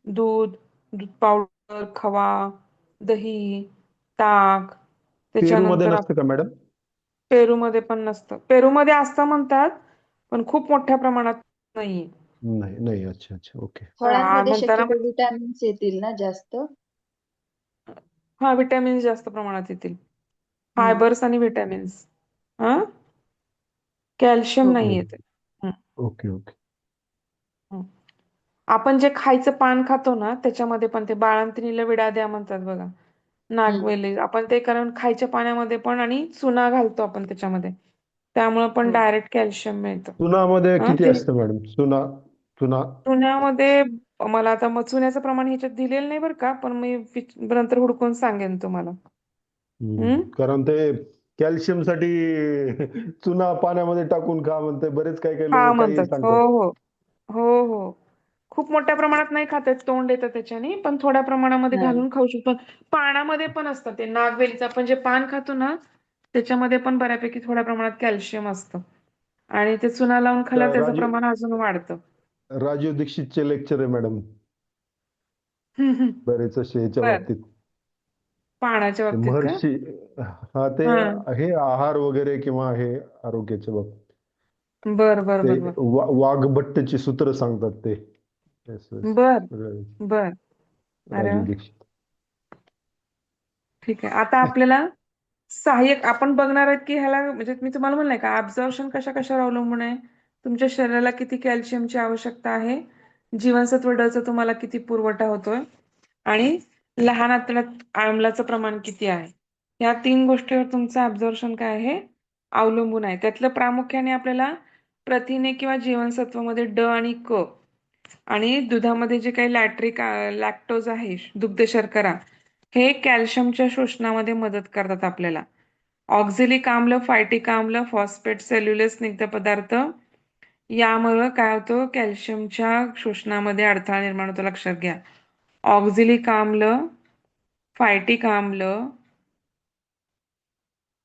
दूध, दूध पावडर, खवा, दही, ताक. पेरूमध्ये त्याच्यानंतर नसतं का मॅडम? पेरूमध्ये पण नसतं. पेरूमध्ये असतं म्हणतात पण खूप मोठ्या प्रमाणात नाहीये. नाही नाही. अच्छा अच्छा. ओके. फळांमध्ये म्हणताना शक्यतो विटॅमिन्स येतील ना जास्त? हा, विटॅमिन्स जास्त प्रमाणात येतील. हम्म. फायबर्स आणि विटॅमिन्स. हा, कॅल्शियम हो. नाही येते. Okay okay. आपण जे खायचं पान खातो ना त्याच्यामध्ये पण ते बाळंतिणीला विडा द्या म्हणतात बघा, हम्म. नागवेली. आपण ते कारण खायच्या पाण्यामध्ये पण आणि चुना घालतो आपण त्याच्यामध्ये, त्यामुळे पण हो. डायरेक्ट कॅल्शियम मिळतं. चुनामध्ये हा, किती ते असतं मॅडम? चुना. चुना. चुन्यामध्ये मला आता मग चुन्याचं प्रमाण ह्याच्यात दिलेलं नाही बरं का, पण मी नंतर हुडकून सांगेन तुम्हाला. कारण ते कॅल्शियम साठी चुना पाण्यामध्ये टाकून खा म्हणते, बरेच काही काही हा लोक काही म्हणतात. हो सांगतात. हो हो हो खूप मोठ्या प्रमाणात नाही खात आहेत, तोंड येतं त्याच्याने, पण थोड्या प्रमाणामध्ये हा. घालून खाऊ शकतो. पानामध्ये पण असतं ते नागवेलीचं आपण जे पान खातो ना त्याच्यामध्ये पण बऱ्यापैकी थोड्या प्रमाणात कॅल्शियम असतं आणि ते चुना लावून खाल्ल्यावर तर त्याचं प्रमाण अजून वाढतं. राजीव दीक्षितचे लेक्चर आहे मॅडम, हम्म, हम्म. बरेच असे याच्या बर, बाबतीत. पानाच्या ते बाबतीत का? महर्षी. हा, ते हा, हे आहार वगैरे किंवा हे आरोग्याच्या बाबतीत बर बर ते बर बर वाघभट्टची सूत्र सांगतात ते. बर बर. अरे राजीव वा, दीक्षित. ठीक आहे. आता आपल्याला सहाय्यक आपण बघणार आहेत की ह्याला म्हणजे मी तुम्हाला म्हणलंय का ऍब्झॉर्प्शन कशावर अवलंबून आहे. तुमच्या शरीराला किती कॅल्शियमची आवश्यकता आहे, जीवनसत्व ड चा तुम्हाला किती पुरवठा होतोय आणि लहान आतड्यात आम्लाचं प्रमाण किती आहे. या 3 गोष्टीवर तुमचं ऍब्झॉर्प्शन काय आहे अवलंबून आहे. त्यातलं प्रामुख्याने आपल्याला प्रथिने किंवा जीवनसत्वमध्ये ड आणि क आणि दुधामध्ये जे काही लॅक्टोज आहे, दुग्ध शर्करा, हे कॅल्शियमच्या शोषणामध्ये मदत करतात आपल्याला. ऑक्झॅलिक आम्ल, फायटिक आम्ल, फॉस्फेट, सेल्युलोज स्निग्ध पदार्थ यामुळे काय होतं कॅल्शियमच्या शोषणामध्ये अडथळा निर्माण होतो. लक्षात घ्या. ऑक्झॅलिक आम्ल, फायटिक आम्ल,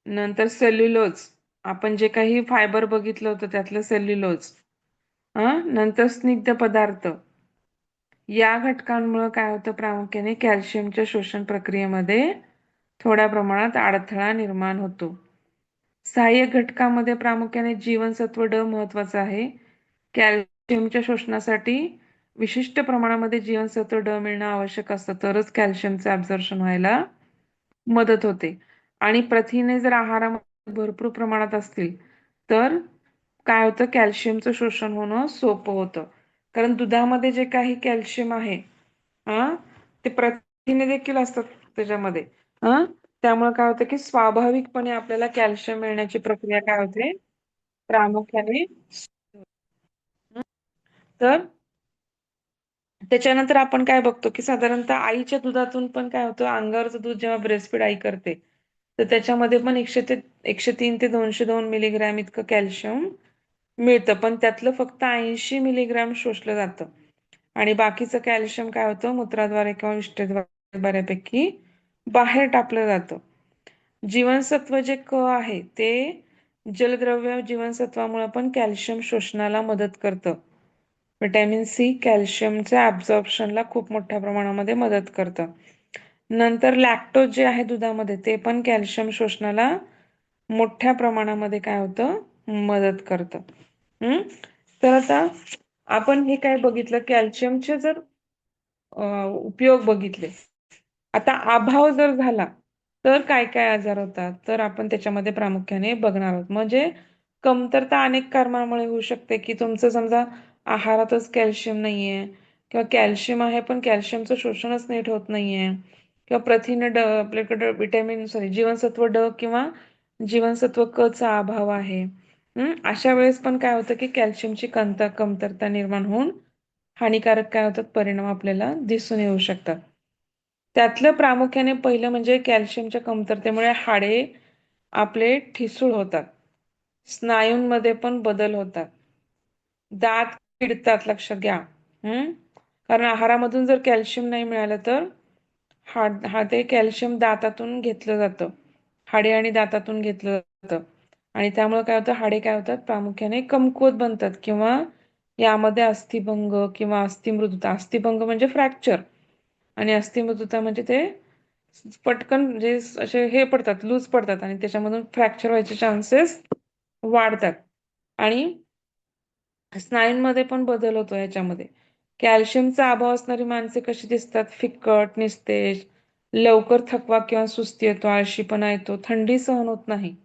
नंतर सेल्युलोज, आपण जे काही फायबर बघितलं होतं त्यातलं सेल्युलोज, नंतर स्निग्ध पदार्थ, या घटकांमुळे काय होतं प्रामुख्याने कॅल्शियमच्या शोषण प्रक्रियेमध्ये थोड्या प्रमाणात अडथळा निर्माण होतो. सहाय्यक घटकामध्ये प्रामुख्याने जीवनसत्व ड महत्वाचं आहे. कॅल्शियमच्या शोषणासाठी विशिष्ट प्रमाणामध्ये जीवनसत्व ड मिळणं आवश्यक असतं, तरच कॅल्शियमचं ऍब्झॉर्प्शन व्हायला मदत होते. आणि प्रथिने जर आहारामध्ये भरपूर प्रमाणात असतील तर काय होतं कॅल्शियमचं शोषण होणं सोपं होतं. कारण दुधामध्ये जे काही कॅल्शियम आहे ते प्रथिने देखील असतात त्याच्यामध्ये. त्यामुळे काय होतं की स्वाभाविकपणे आपल्याला कॅल्शियम मिळण्याची प्रक्रिया काय होते प्रामुख्याने. तर त्याच्यानंतर आपण काय बघतो की साधारणतः आईच्या दुधातून पण काय होतं, अंगावरचं दूध जेव्हा ब्रेस्टफीड आई करते तर त्याच्यामध्ये पण 103 ते 202 मिलीग्रॅम इतकं कॅल्शियम मिळतं, पण त्यातलं फक्त 80 मिलीग्रॅम शोषलं जातं आणि बाकीचं कॅल्शियम काय होतं मूत्राद्वारे किंवा विष्ठेद्वारे बऱ्यापैकी बाहेर टाकलं जातं. जीवनसत्व जे क आहे ते जलद्रव्य जीवनसत्वामुळे पण कॅल्शियम शोषणाला मदत करतं. व्हिटॅमिन सी कॅल्शियमच्या ॲब्झॉर्प्शनला खूप मोठ्या प्रमाणामध्ये मदत करतं. नंतर लॅक्टोज जे आहे दुधामध्ये ते पण कॅल्शियम शोषणाला मोठ्या प्रमाणामध्ये काय होतं मदत करतं. तर आता आपण हे काय बघितलं कॅल्शियमचे जर उपयोग बघितले. आता अभाव जर झाला तर काय काय आजार होतात तर आपण त्याच्यामध्ये प्रामुख्याने बघणार आहोत. म्हणजे कमतरता अनेक कारणामुळे होऊ शकते की तुमचं समजा आहारातच कॅल्शियम नाहीये किंवा कॅल्शियम आहे पण कॅल्शियमचं शोषणच नीट होत नाहीये किंवा प्रथिने ड आपल्याकडे जीवनसत्व ड किंवा जीवनसत्व क चा अभाव आहे. अशा वेळेस पण काय होतं की कॅल्शियमची कमतरता निर्माण होऊन हानिकारक काय होतात परिणाम आपल्याला दिसून येऊ शकतात. त्यातलं प्रामुख्याने पहिलं म्हणजे कॅल्शियमच्या कमतरतेमुळे हाडे आपले ठिसूळ होतात, स्नायूंमध्ये पण बदल होतात, दात किडतात. लक्षात घ्या. कारण आहारामधून जर कॅल्शियम नाही मिळालं तर ते कॅल्शियम दातातून घेतलं जातं, हाडे आणि दातातून घेतलं जातं आणि त्यामुळे काय होतं हाडे काय होतात प्रामुख्याने कमकुवत बनतात किंवा यामध्ये अस्थिभंग किंवा अस्थिमृदुता, अस्थिभंग म्हणजे फ्रॅक्चर आणि अस्थिमृदुता म्हणजे ते पटकन म्हणजे असे हे पडतात, लूज पडतात आणि त्याच्यामधून फ्रॅक्चर व्हायचे चान्सेस वाढतात आणि स्नायूंमध्ये पण बदल होतो याच्यामध्ये. कॅल्शियमचा अभाव असणारी माणसे कशी दिसतात, फिक्कट, निस्तेज, लवकर थकवा किंवा सुस्ती येतो, आळशीपणा येतो, थंडी सहन होत नाही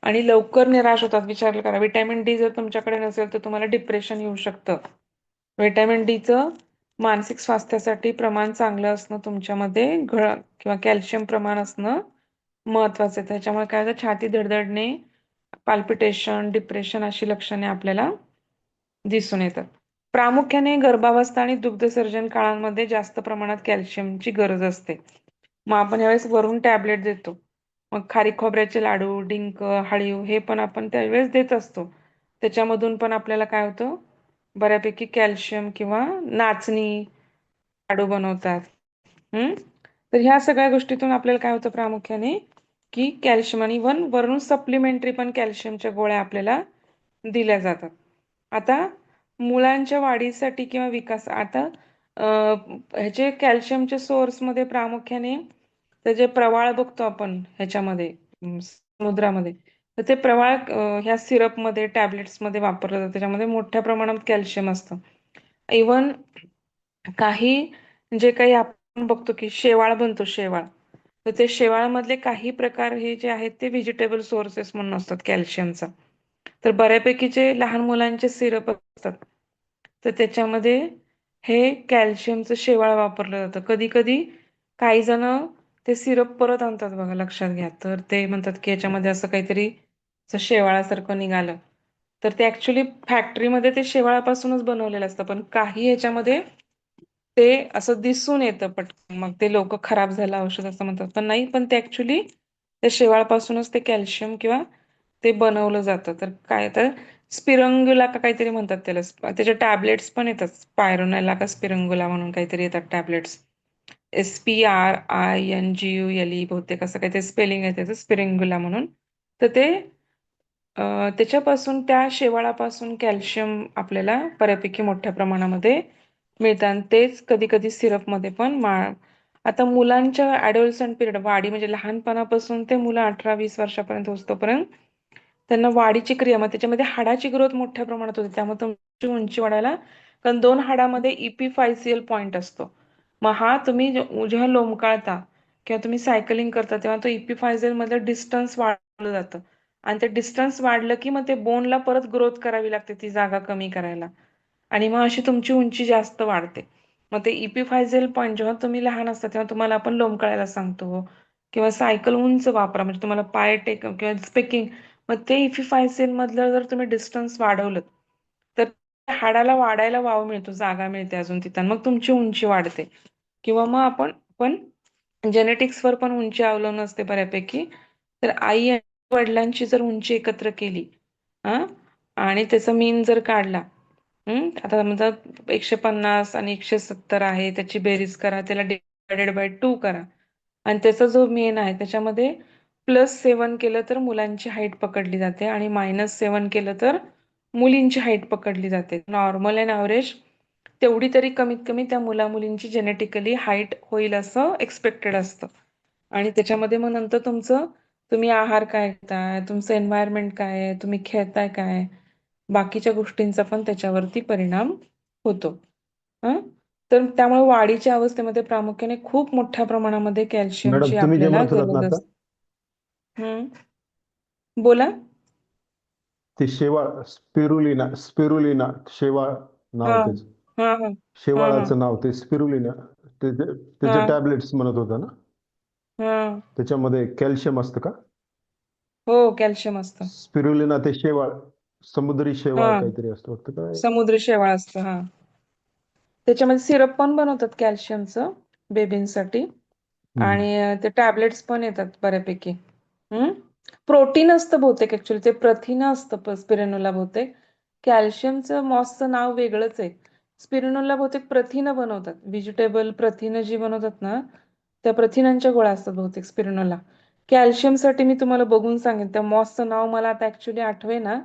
आणि लवकर निराश होतात. विचार करा, व्हिटॅमिन डी जर तुमच्याकडे नसेल तर तुम्हाला डिप्रेशन येऊ शकतं. व्हिटॅमिन डीचं मानसिक स्वास्थ्यासाठी प्रमाण चांगलं असणं तुमच्यामध्ये किंवा कॅल्शियम प्रमाण असणं महत्वाचं आहे. त्याच्यामुळे काय होतं छाती धडधडणे, पाल्पिटेशन, डिप्रेशन अशी लक्षणे आपल्याला दिसून येतात. प्रामुख्याने गर्भावस्था आणि दुग्धसर्जन काळांमध्ये जास्त प्रमाणात कॅल्शियमची गरज असते. मग आपण यावेळेस वरून टॅबलेट देतो. मग खारीक खोबऱ्याचे लाडू, डिंक, हळीव हे पण आपण त्यावेळेस देत असतो. त्याच्यामधून पण आपल्याला काय होतं बऱ्यापैकी कॅल्शियम किंवा नाचणी लाडू बनवतात. तर ह्या सगळ्या गोष्टीतून आपल्याला काय होतं प्रामुख्याने की कॅल्शियम आणि वरून सप्लिमेंटरी पण कॅल्शियमच्या गोळ्या आपल्याला दिल्या जातात. आता मुलांच्या वाढीसाठी किंवा विकास आता ह्याचे कॅल्शियमच्या सोर्समध्ये प्रामुख्याने ते जे प्रवाळ बघतो आपण ह्याच्यामध्ये समुद्रामध्ये, तर ते प्रवाळ ह्या सिरपमध्ये टॅबलेट्समध्ये वापरलं जातं. त्याच्यामध्ये मोठ्या प्रमाणात कॅल्शियम असतं. इवन काही जे काही आपण बघतो की शेवाळ बनतो, शेवाळ तर ते शेवाळामधले काही प्रकार हे जे आहेत ते व्हेजिटेबल सोर्सेस म्हणून असतात कॅल्शियमचा. तर बऱ्यापैकी जे लहान मुलांचे सिरप असतात तर त्याच्यामध्ये हे कॅल्शियमचं शेवाळ वापरलं जातं. कधी कधी काही जण ते सिरप परत आणतात बघा, लक्षात घ्या. तर ते म्हणतात की याच्यामध्ये असं काहीतरी असं शेवाळासारखं निघालं. तर ते ऍक्च्युली फॅक्टरीमध्ये ते शेवाळापासूनच बनवलेलं असतं, पण काही ह्याच्यामध्ये ते असं दिसून येतं पटकन. मग ते लोक खराब झालं औषध असं म्हणतात, पण नाही, पण ते ऍक्च्युली त्या शेवाळापासूनच ते कॅल्शियम किंवा ते बनवलं जातं. तर काय तर स्पिरंगुला का काहीतरी म्हणतात त्याला. त्याचे टॅबलेट्स पण येतात, स्पायरोनेला का स्पिरंगुला म्हणून काहीतरी येतात टॅबलेट्स. SPRINGULE बहुतेक असं काहीतरी स्पेलिंग आहे त्याचं, स्पिरिंगुला म्हणून. तर ते त्याच्यापासून, त्या शेवाळापासून कॅल्शियम आपल्याला बऱ्यापैकी मोठ्या प्रमाणामध्ये मिळतं आणि तेच कधी कधी सिरपमध्ये पण आता मुलांच्या ऍडोलसंट पिरियड, वाढी म्हणजे लहानपणापासून ते मुलं 18-20 वर्षापर्यंत होतोपर्यंत त्यांना वाढीची क्रिया, मग त्याच्यामध्ये हाडाची ग्रोथ मोठ्या प्रमाणात होते. त्यामुळे तुमची उंची वाढायला, कारण 2 हाडामध्ये इपिफायसियल पॉइंट असतो. मग हा तुम्ही जेव्हा लोंबकाळता किंवा तुम्ही सायकलिंग करता तेव्हा तो इपिफायसियल मधलं डिस्टन्स वाढलं जातं आणि ते डिस्टन्स वाढलं की मग ते बोनला परत ग्रोथ करावी लागते ती जागा कमी करायला, आणि मग अशी तुमची उंची जास्त वाढते. मग ते इपिफायझल पॉईंट जेव्हा तुम्ही लहान असता तेव्हा तुम्हाला आपण लोंबकळायला सांगतो किंवा सायकल उंच वापरा, म्हणजे तुम्हाला पाय टेक किंवा स्पेकिंग, मग ते इपिफायझल मधलं जर तुम्ही डिस्टन्स वाढवलं तर हाडाला वाढायला वाव मिळतो, जागा मिळते अजून तिथं, मग तुमची उंची वाढते. किंवा मग आपण पण जेनेटिक्सवर पण उंची अवलंबून असते बऱ्यापैकी. तर आई आणि वडिलांची जर उंची एकत्र केली हा आणि त्याचा मीन जर काढला, आता समजा 150 आणि 170 आहे, त्याची बेरीज करा, त्याला डिवायडेड बाय 2 करा आणि त्याचा जो मेन आहे त्याच्यामध्ये +7 केलं तर मुलांची हाईट पकडली जाते आणि -7 केलं तर मुलींची हाईट पकडली जाते. नॉर्मल अँड ॲव्हरेज तेवढी तरी कमीत कमी त्या मुला मुलींची जेनेटिकली हाईट होईल असं एक्सपेक्टेड असतं. आणि त्याच्यामध्ये मग नंतर तुम्ही आहार काय घेताय, तुमचं एन्व्हायरमेंट काय आहे, तुम्ही खेळताय काय, बाकीच्या गोष्टींचा पण त्याच्यावरती परिणाम होतो. हं? तर त्यामुळे वाढीच्या अवस्थेमध्ये प्रामुख्याने खूप मोठ्या प्रमाणामध्ये मॅडम कॅल्शियमची तुम्ही जे आपल्याला म्हणत होतात ना गरज आता, असते. हम्म. बोला. ते शेवाळ स्पिरुलिना स्पिरुलिना शेवाळ हा नाव त्याचं, हा हा हा हा शेवाळाचं नाव ते स्पिरुलिना, त्याचे हा टॅबलेट्स म्हणत होता ना, हा. त्याच्यामध्ये कॅल्शियम असतं का? हो, कॅल्शियम असतं. स्पिरुलिना ते शेवाळ, समुद्री हा, शेवाळ काहीतरी असतं वाटतं काय? समुद्री शेवाळ असतं. हा, त्याच्यामध्ये सिरप पण बनवतात कॅल्शियमचं बेबींसाठी हम्म. आणि ते टॅबलेट्स पण येतात बऱ्यापैकी. प्रोटीन असतं बहुतेक, ऍक्च्युली ते प्रथिन असतं स्पिरुलिना बहुतेक. कॅल्शियमचं मॉसचं नाव वेगळंच आहे. स्पिरुलिना बहुतेक प्रथिनं बनवतात, व्हेजिटेबल प्रथिनं जी बनवतात ना, त्या प्रथिनांच्या गोळ्या असतात बहुतेक स्पिरुलिना. कॅल्शियमसाठी मी तुम्हाला बघून सांगेन, त्या मॉसचं नाव मला आता ऍक्च्युली आठवेना,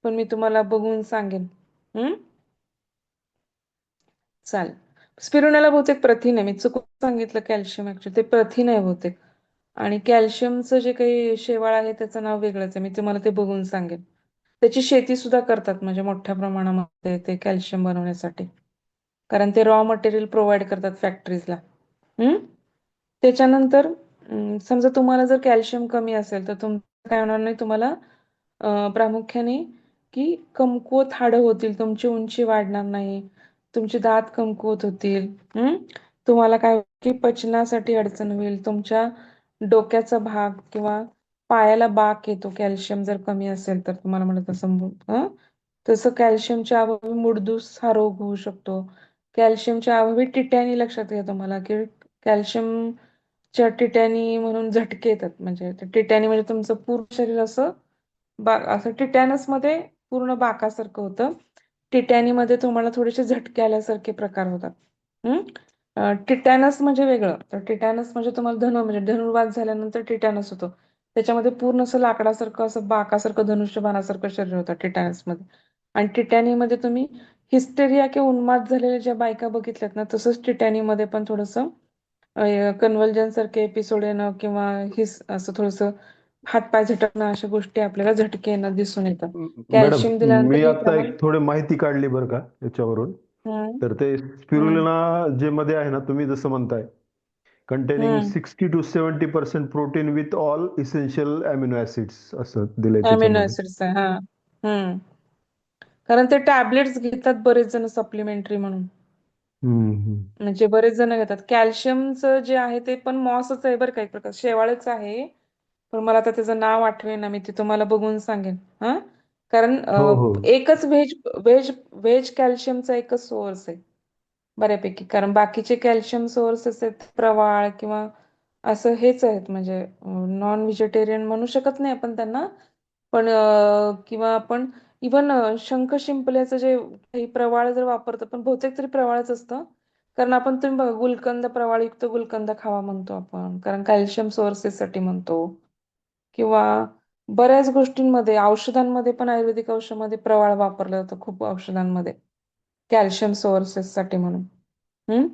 पण मी तुम्हाला बघून सांगेन. चालेल. स्पिरुलिना बहुतेक प्रथिन आहे, मी चुकून सांगितलं कॅल्शियम, ऍक्च्युली ते प्रथिन आहे बहुतेक. आणि कॅल्शियमचं जे काही शेवाळ आहे त्याचं नाव वेगळंच आहे, मी तुम्हाला ते बघून सांगेन. त्याची शेती सुद्धा करतात म्हणजे मोठ्या प्रमाणामध्ये ते कॅल्शियम बनवण्यासाठी, कारण ते रॉ मटेरियल प्रोव्हाइड करतात फॅक्टरीजला. त्याच्यानंतर समजा तुम्हाला जर कॅल्शियम कमी असेल तर तुमचं काय होणार नाही, तुम्हाला प्रामुख्याने की कमकुवत हाडं होतील, तुमची उंची वाढणार नाही, तुमचे दात कमकुवत होतील. तुम्हाला काय की पचनासाठी अडचण होईल, तुमच्या डोक्याचा भाग किंवा पायाला बाक येतो कॅल्शियम जर कमी असेल तर, तुम्हाला म्हणत असं तसं कॅल्शियमच्या अभावी मुडदूस हा रोग होऊ शकतो. कॅल्शियमच्या अभावी टिटॅनी, लक्षात घ्या तुम्हाला की कॅल्शियमच्या टिटॅनी म्हणून झटके येतात. म्हणजे टिटॅनी म्हणजे तुमचं पूर्ण शरीर असं असं टिटॅनस मध्ये पूर्ण बाकासारखं होतं. टिटॅनीमध्ये तुम्हाला थोडेसे झटके आल्यासारखे प्रकार होतात. टिटॅनस म्हणजे वेगळं. तर टिटॅनस म्हणजे तुम्हाला म्हणजे धनुर्वात झाल्यानंतर टिटॅनस होतो. त्याच्यामध्ये पूर्ण असं लाकडासारखं, असं बाकासारखं, धनुष्यबाणासारखं शरीर होतं टिटॅनसमध्ये. आणि टिटॅनीमध्ये तुम्ही हिस्टेरिया किंवा उन्माद झालेल्या ज्या बायका बघितल्यात ना, तसंच टिटॅनीमध्ये पण थोडंसं कन्व्हल्जन सारखे एपिसोड येणं किंवा असं थोडंसं हातपाय झटकणं, अशा गोष्टी आपल्याला झटके येणं दिसून येतात. मॅडम कॅल्शियम मी दिल्यानंतर हे आता प्रमाण. एक थोडी माहिती काढली बरं का याच्यावरून. हम्म, तर ते हम्म, स्पिरुलिना जे मध्ये आहे ना, तुम्ही जसं म्हणताय containing हम्म 60 to 70% protein with all essential amino acids असं दिलंय अमिनो त्याच्यामध्ये. ऍसिड्स आहे. हा. हम्म कारण ते टॅबलेट्स घेतात बरेच जण सप्लिमेंटरी म्हणून. हम्म. म्हणजे बरेच जण घेतात. कॅल्शियमचं जे आहे ते पण मॉसच आहे बरं का, एक प्रकार शेवाळच आहे. पण मला आता त्याचं नाव आठवेना, मी ते तुम्हाला बघून सांगेन. हा. कारण हो हो. एकच व्हेज व्हेज व्हेज कॅल्शियमचा एकच सोर्स आहे बऱ्यापैकी. कारण बाकीचे कॅल्शियम सोर्सेस आहेत प्रवाळ किंवा असं हेच आहेत, म्हणजे नॉन व्हेजिटेरियन म्हणू शकत नाही आपण त्यांना. पण किंवा आपण इवन शंख शिंपल्याचं जे काही प्रवाळ जर वापरतो, पण बहुतेक तरी प्रवाळच असतं. कारण आपण तुम्ही बघा, गुलकंद प्रवाळयुक्त गुलकंद खावा म्हणतो आपण, कारण कॅल्शियम सोर्सेससाठी म्हणतो. किंवा बऱ्याच गोष्टींमध्ये, औषधांमध्ये पण, आयुर्वेदिक औषधामध्ये प्रवाळ वापरलं जातं खूप औषधांमध्ये, कॅल्शियम सोर्सेससाठी म्हणून. हम्म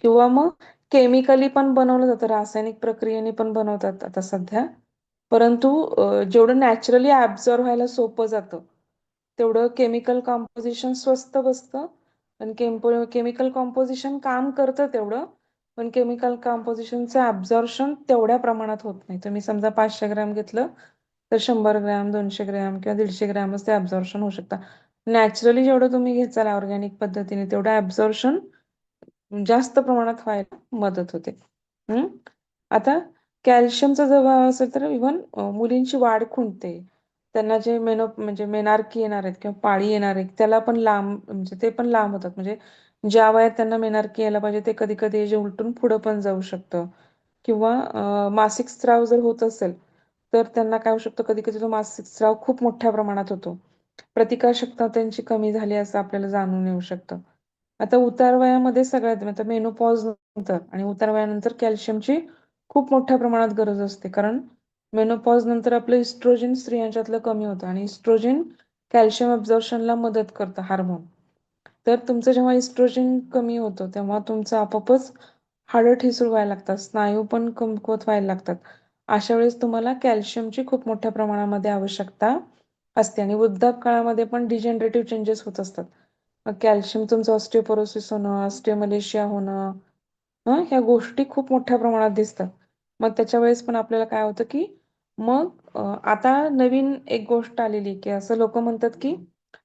किंवा मग केमिकली पण बनवलं जातं, रासायनिक प्रक्रियेने पण बनवतात आता सध्या. परंतु जेवढं नॅचरली ऍब्झॉर्व व्हायला सोपं जातं तेवढं केमिकल कॉम्पोजिशन स्वस्त बसतं. आणि केमिकल कॉम्पोजिशन काम करतं तेवढं, पण केमिकल कॉम्पोजिशनचं ऍब्झॉर्प्शन तेवढ्या प्रमाणात होत नाही. तुम्ही समजा 500 ग्रॅम घेतलं तर 100 ग्रॅम, 200 ग्रॅम किंवा 150 ग्रॅमच ते ऍब्झॉर्प्शन होऊ शकतं. नॅचरली जेवढं तुम्ही घेचाल ऑर्गॅनिक पद्धतीने तेवढं ऍब्झॉर्प्शन जास्त प्रमाणात व्हायला मदत होते. हम्म आता कॅल्शियमचा जर अभाव असेल तर इव्हन मुलींची वाढ खुंटते. त्यांना जे म्हणजे मेनार्की येणार आहेत किंवा पाळी येणार आहेत त्याला पण लांब, म्हणजे ते पण लांब होतात. म्हणजे ज्या वयात त्यांना मेनार्की यायला पाहिजे ते कधी कधी जे उलटून पुढं पण जाऊ शकतं. किंवा मासिक स्त्राव जर होत असेल तर त्यांना काय होऊ शकतं, कधी कधी तो मासिक स्त्राव खूप मोठ्या प्रमाणात होतो. प्रतिकारशक्ती त्यांची कमी झाली असं आपल्याला जाणून येऊ शकतं. आता उतार वयामध्ये सगळ्यात, आता मेनोपॉज नंतर आणि उतार वयानंतर कॅल्शियमची खूप मोठ्या प्रमाणात गरज असते. कारण मेनोपॉज नंतर आपलं इस्ट्रोजन स्त्रियांच्यातलं कमी होतं आणि इस्ट्रोजन कॅल्शियम ॲब्झॉर्प्शनला मदत करतं, हार्मोन. तर तुमचं जेव्हा इस्ट्रोजन कमी होतं तेव्हा तुमचं आपोआपच हाडं ठिसूळ व्हायला लागतात, स्नायू पण कमकुवत व्हायला लागतात. अशा वेळेस तुम्हाला कॅल्शियमची खूप मोठ्या प्रमाणामध्ये आवश्यकता असते. आणि वृद्धापकाळामध्ये पण डिजेनरेटिव्ह चेंजेस होत असतात. मग कॅल्शियम तुमचं ऑस्टिओपोरोसिस होणं, ऑस्टिओमलेशिया होणं, ह्या गोष्टी खूप मोठ्या प्रमाणात दिसतात. मग त्याच्या वेळेस पण आपल्याला काय होतं की मग आता नवीन एक गोष्ट आलेली की असं लोक म्हणतात की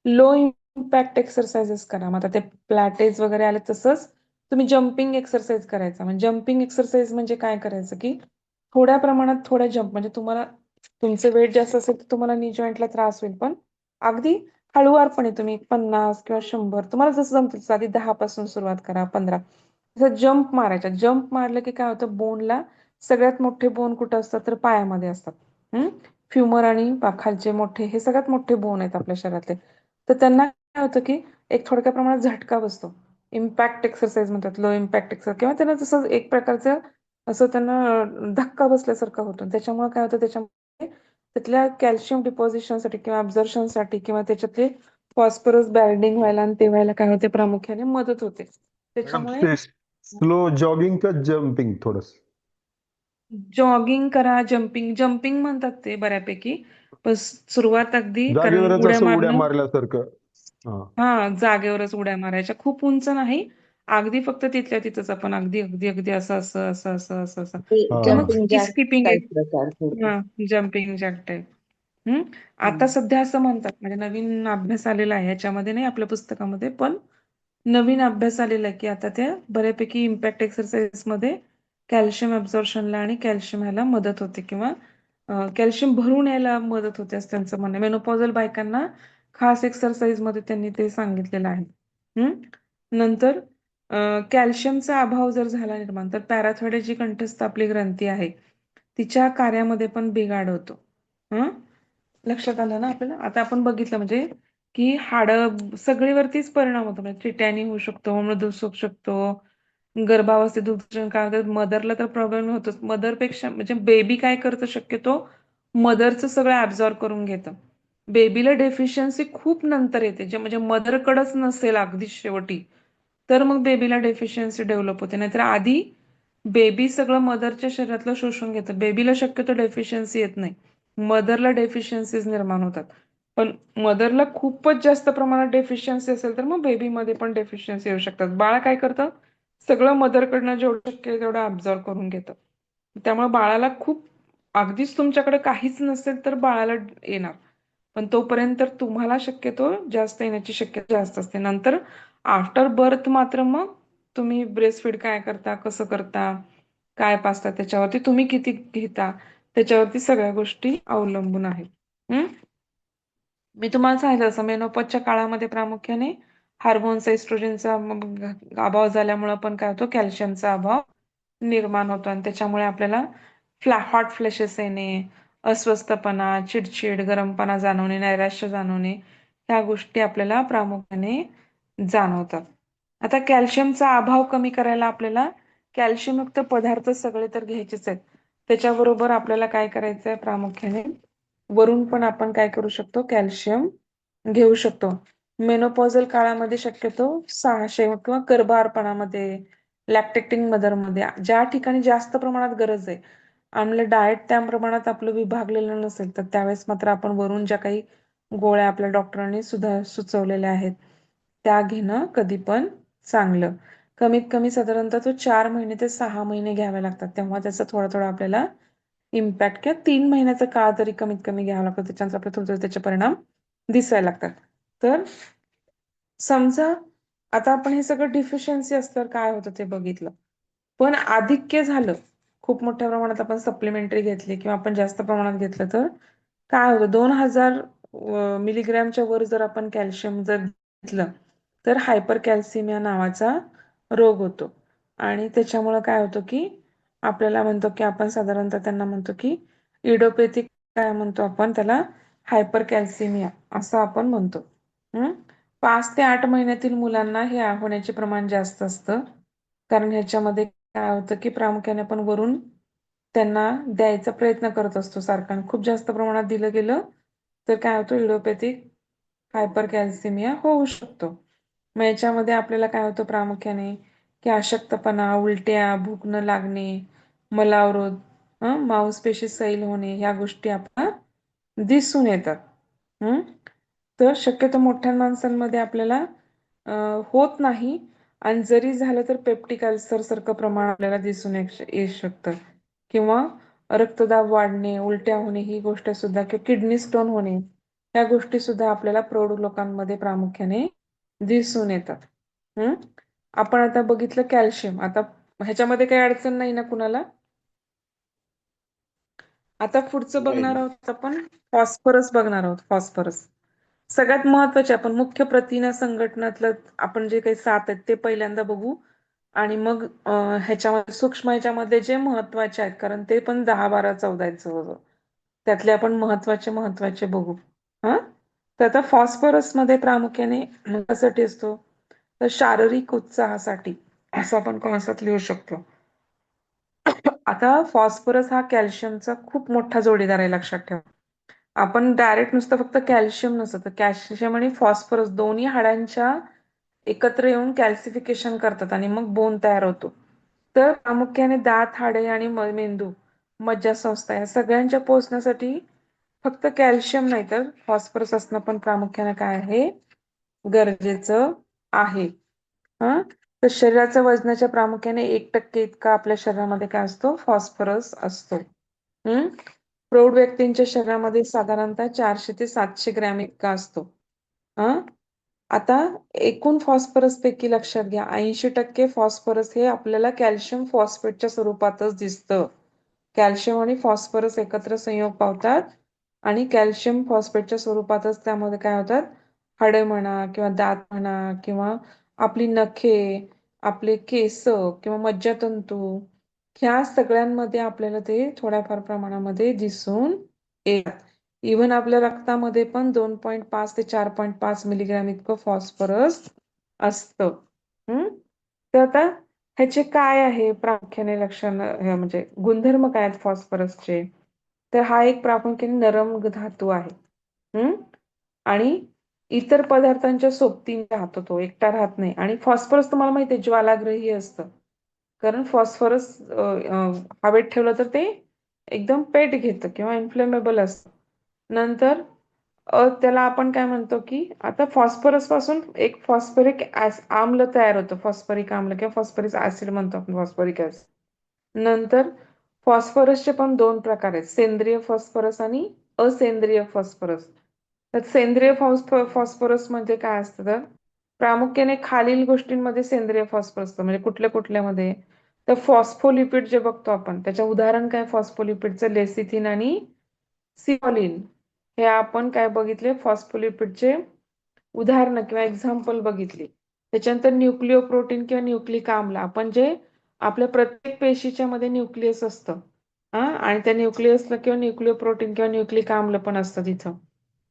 लो इम्पॅक्ट एक्सरसाइजेस करा. मग आता ते प्लॅटेज वगैरे आले, तसंच तुम्ही जम्पिंग एक्सरसाइज करायचा. म्हणजे जम्पिंग एक्सरसाइज म्हणजे काय करायचं की थोड्या प्रमाणात थोड्या जम्प, म्हणजे तुम्हाला तुमचं वेट जास्त असेल तर तुम्हाला नी जॉईंटला त्रास होईल, पण अगदी हळूवारपणे तुम्ही 50 किंवा 100 तुम्हाला जसं जमतं आधी 10 पासून सुरुवात करा, 15. जसं जम्प मारायचा. जम्प मारलं की काय होतं, बोनला सगळ्यात मोठे बोन कुठं असतात तर पायामध्ये असतात. फ्युमर आणि खालचे मोठे, हे सगळ्यात मोठे बोन आहेत आपल्या शरीरातले. तर त्यांना काय होतं की एक थोडक्या प्रमाणात झटका बसतो. इम्पॅक्ट एक्सरसाइज म्हणतात, लो इम्पॅक्ट एक्सरसाइज, किंवा त्यांना जसं एक प्रकारचं असं त्यांना धक्का बसल्यासारखं होतं. त्याच्यामुळे काय होतं, त्याच्यामध्ये त्यातल्या कॅल्शियम डिपॉझिशनसाठी किंवा ॲब्झॉर्प्शनसाठी किंवा त्याच्यातले फॉस्फरस बाइंडिंग व्हायला आणि ते व्हायला काय होते, प्रामुख्याने मदत होते. मॅडम त्याच्यामुळे ते स्लो जॉगिंग का जम्पिंग थोडस? जॉगिंग करा, जम्पिंग जम्पिंग म्हणतात ते बऱ्यापैकी. पण सुरुवात अगदी, कारण जागेवरच उड्या असं उड्या मारणं, मारल्यासारखं. हा. हा, जागेवरच उड्या मारायच्या, खूप उंच नाही, अगदी फक्त तिथल्या तिथंच आपण अगदी अगदी अगदी असं असं असं असं असं असं ते हा किंवा हा मग जम्पिंग जॅक स्किपिंग टाईप एक, प्रकार थोडक्यात. हा, जम्पिंग जॅक टाईप. आता हम्म. सध्या असं म्हणतात, म्हणजे नवीन अभ्यास आलेला आहे याच्यामध्ये, नाही आपल्या पुस्तकामध्ये, पण नवीन अभ्यास आलेला आहे की आता त्या बऱ्यापैकी इम्पॅक्ट एक्सरसाइज मध्ये कॅल्शियम ॲब्झॉर्प्शनला आणि कॅल्शियम ह्याला मदत होते, किंवा कॅल्शियम भरून यायला मदत होते असं त्यांचं म्हणणं. मेनोपॉझल बायकांना खास एक्सरसाइज मध्ये त्यांनी ते सांगितलेलं आहे. नंतर कॅल्शियमचा अभाव जर झाला निर्माण, तर पॅराथायरॉईड जी कंठस्थ आपली ग्रंथी आहे तिच्या कार्यामध्ये पण बिघाड होतो. लक्षात आलं ना आपल्याला? आता आपण बघितलं म्हणजे की सगळीवरतीच परिणाम होतो. म्हणजे ठिटॅनी होऊ शकतो, मृदूस होऊ शकतो, गर्भावस्थेत दूध काय होतं, मदरला तर प्रॉब्लेम होतोच. मदरपेक्षा म्हणजे बेबी काय करतं, शक्यतो मदरचं सगळं ऍब्झॉर्ब करून घेतं. बेबीला डेफिशियन्सी खूप नंतर येते, जे म्हणजे मदरकडंच नसेल अगदी शेवटी, तर मग बेबीला डेफिशियन्सी डेव्हलप होते. नाहीतर आधी बेबी सगळं मदरच्या शरीरातलं शोषून घेतं. बेबीला शक्यतो डेफिशियन्सी येत नाही, मदरला डेफिशियन्सीज निर्माण होतात. पण मदरला खूपच जास्त प्रमाणात डेफिशियन्सी असेल तर मग बेबीमध्ये पण डेफिशियन्सी येऊ शकतात. बाळ काय करतं, सगळं मदरकडनं जेवढं शक्य आहे तेवढं ऑब्झर्व करून घेतं. त्यामुळे बाळाला खूप अगदीच तुमच्याकडे काहीच नसेल तर बाळाला येणार. पण तोपर्यंत तुम्हाला शक्यतो जास्त येण्याची शक्यता जास्त असते. नंतर आफ्टर बर्थ मात्र मग तुम्ही ब्रेस्ट फीड काय करता, कसं करता, काय पाजता त्याच्यावरती, तुम्ही किती घेता त्याच्यावरती सगळ्या गोष्टी अवलंबून आहेत. हम्म. मी तुम्हाला सांगितलं असं मेनोपॉजच्या काळामध्ये प्रामुख्याने हार्मोन्स एस्ट्रोजनचा अभाव झाल्यामुळे पण काय होतो, कॅल्शियमचा अभाव निर्माण होतो आणि त्याच्यामुळे आपल्याला हॉट फ्लॅशेस येणे, अस्वस्थपणा, चिडचिड, गरमपणा जाणवणे, नैराश्य जाणवणे ह्या गोष्टी आपल्याला प्रामुख्याने जाणवतात. आता कॅल्शियमचा अभाव कमी करायला आपल्याला कॅल्शियमयुक्त पदार्थ सगळे तर घ्यायचेच आहेत. त्याच्याबरोबर आपल्याला काय करायचं आहे, प्रामुख्याने वरून पण आपण काय करू शकतो, कॅल्शियम घेऊ शकतो. मेनोपॉझल काळामध्ये शक्यतो 600 किंवा गर्भारपणामध्ये, लॅक्टेटिंग मदरमध्ये ज्या ठिकाणी जास्त प्रमाणात गरज आहे, आपलं डाएट त्या प्रमाणात आपलं विभागलेलं नसेल तर त्यावेळेस मात्र आपण वरून ज्या काही गोळ्या आपल्या डॉक्टरांनी सुद्धा सुचवलेल्या आहेत त्या घेणं कधी पण चांगलं. कमीत कमी साधारणतः तो 4 महिने ते 6 महिने घ्यावे लागतात. तेव्हा त्याचा थोडा थोडा आपल्याला इम्पॅक्ट किंवा 3 महिन्याचा काळ तरी कमीत कमी घ्यावा लागतो. त्याच्यानंतर आपल्याला थोडे थोडे त्याचे परिणाम दिसायला लागतात. तर समजा आता आपण हे सगळं डिफिशियन्सी असल्यावर काय होतं ते बघितलं. पण आधिक्य झालं, खूप मोठ्या प्रमाणात आपण सप्लिमेंटरी घेतली किंवा आपण जास्त प्रमाणात घेतलं तर काय होतं, 2000 मिलीग्रॅमच्या वर जर आपण कॅल्शियम जर घेतलं तर हायपर कॅल्सिमिया नावाचा रोग होतो. आणि त्याच्यामुळं काय होतं की आपल्याला म्हणतो की आपण साधारणतः त्यांना म्हणतो की इडोपॅथिक, काय म्हणतो आपण त्याला, हायपर कॅल्सिमिया असं आपण म्हणतो. 5 ते 8 महिन्यातील मुलांना हे होण्याचे प्रमाण जास्त असतं. कारण ह्याच्यामध्ये काय होतं की प्रामुख्याने आपण वरून त्यांना द्यायचा प्रयत्न करत असतो सारखा, आणि खूप जास्त प्रमाणात दिलं गेलं तर काय होतं, इडिओपॅथिक हायपर कॅल्सिमिया होऊ शकतो. मग याच्यामध्ये आपल्याला काय होतं प्रामुख्याने की अशक्तपणा, उलट्या, भूक न लागणे, मलावरोध, मांसपेशी सैल होणे ह्या गोष्टी आपल्याला दिसून येतात. तर शक्यतो मोठ्या माणसांमध्ये आपल्याला होत नाही, आणि जरी झालं तर पेप्टिक अल्सर सारखं प्रमाण आपल्याला दिसून येऊ शकतं, किंवा रक्तदाब वाढणे, उलट्या होणे ही गोष्ट सुद्धा, किंवा किडनी स्टोन होणे ह्या गोष्टी सुद्धा आपल्याला प्रौढ लोकांमध्ये प्रामुख्याने दिसून येतात. आपण आता बघितलं कॅल्शियम. आता ह्याच्यामध्ये काही अडचण नाही ना कुणाला? आता पुढचं नाही बघणार नाही. आहोत आपण, फॉस्फरस बघणार आहोत. फॉस्फरस सगळ्यात महत्वाचे, आपण मुख्य प्रथिन संघटनातलं आपण जे काही 7 आहेत ते पहिल्यांदा बघू, आणि मग ह्याच्यामध्ये सूक्ष्म ह्याच्यामध्ये जे महत्वाचे आहेत, कारण ते पण 10, 12, 14 आहेत जवळजवळ, त्यातले आपण महत्वाचे बघू. हा, तर आता फॉस्फरस मध्ये प्रामुख्याने कशासाठी असतो, तर शारीरिक उत्साहासाठी असं आपण कॉन्सेप्ट लिहू शकतो. आता फॉस्फरस हा कॅल्शियमचा खूप मोठा जोडीदार आहे, लक्षात ठेवा. आपण डायरेक्ट नुसतं फक्त कॅल्शियम नसतं, तर कॅल्शियम आणि फॉस्फरस दोन्ही हाडांच्या एकत्र येऊन कॅल्सिफिकेशन करतात आणि मग बोन तयार होतो. तर प्रामुख्याने दात, हाडे आणि मेंदू, मज्जासंस्था या सगळ्यांच्या पोचण्यासाठी फक्त कॅल्शियम नाही तर फॉस्फरस असणं पण प्रामुख्याने काय आहे, गरजेचं आहे. तर शरीराच्या वजनाच्या प्रामुख्याने 1% इतका आपल्या शरीरामध्ये काय असतो, फॉस्फरस असतो. प्रौढ व्यक्तींच्या शरीरामध्ये साधारणतः 400 ते 700 ग्रॅम इतका असतो. आता एकूण फॉस्फरस पैकी लक्षात घ्या, 80% फॉस्फरस हे आपल्याला कॅल्शियम फॉस्फेटच्या स्वरूपातच दिसतं. कॅल्शियम आणि फॉस्फरस एकत्र संयोग पावतात आणि कॅल्शियम फॉस्फेटच्या स्वरूपातच त्यामध्ये काय होतात, हाडे म्हणा किंवा दात म्हणा किंवा आपली नखे, आपले केस किंवा मज्जातंतू, ह्या सगळ्यांमध्ये आपल्याला ते थोड्याफार प्रमाणामध्ये दिसून येतात. इव्हन आपल्या रक्तामध्ये पण 2.5 ते 4.5 मिलीग्रॅम इतकं फॉस्फरस असतं. तर आता ह्याचे काय आहे प्रामुख्याने लक्षण, म्हणजे गुणधर्म काय आहेत फॉस्फरसचे, तर हा एक प्रामुख्याने नरम धातू आहे. आणि इतर पदार्थांच्या सोबतीने राहतो, तो एकटा राहत नाही. आणि फॉस्फरस तुम्हाला माहिती आहे ज्वालाग्रही असतं, कारण फॉस्फरस हवेत ठेवलं तर ते एकदम पेट घेतं किंवा इन्फ्लेमेबल असतं. नंतर त्याला आपण काय म्हणतो की आता फॉस्फरस पासून एक फॉस्फरिक आम्ल तयार होतं, फॉस्फरिक आम्ल किंवा फॉस्फरिक ऍसिड म्हणतो आपण, फॉस्फरिक ऍसिड. नंतर फॉस्फरसचे पण दोन प्रकार आहेत, सेंद्रिय फॉस्फरस आणि असेंद्रिय फॉस्फरस. तर सेंद्रिय फॉस्फरस म्हणजे काय असतं, तर प्रामुख्याने खालील गोष्टींमध्ये सेंद्रिय फॉस्फरस असतं. म्हणजे कुठल्या कुठल्यामध्ये, तर फॉस्फोलिपिड जे बघतो आपण त्याच्या उदाहरण काय, फॉस्फोलिपिडचं लेसिथिन आणि सिओलिन, हे आपण काय बघितले, फॉस्फोलिपिडचे उदाहरणं किंवा एक्झाम्पल बघितली. त्याच्यानंतर न्यूक्लिओप्रोटीन किंवा न्यूक्लिक आम्ल, आपण जे आपल्या प्रत्येक पेशीच्या मध्ये न्यूक्लियस असतं आणि त्या न्यूक्लियसला किंवा न्यूक्लिओप्रोटीन किंवा न्यूक्लिक आम्ल पण असतं तिथं.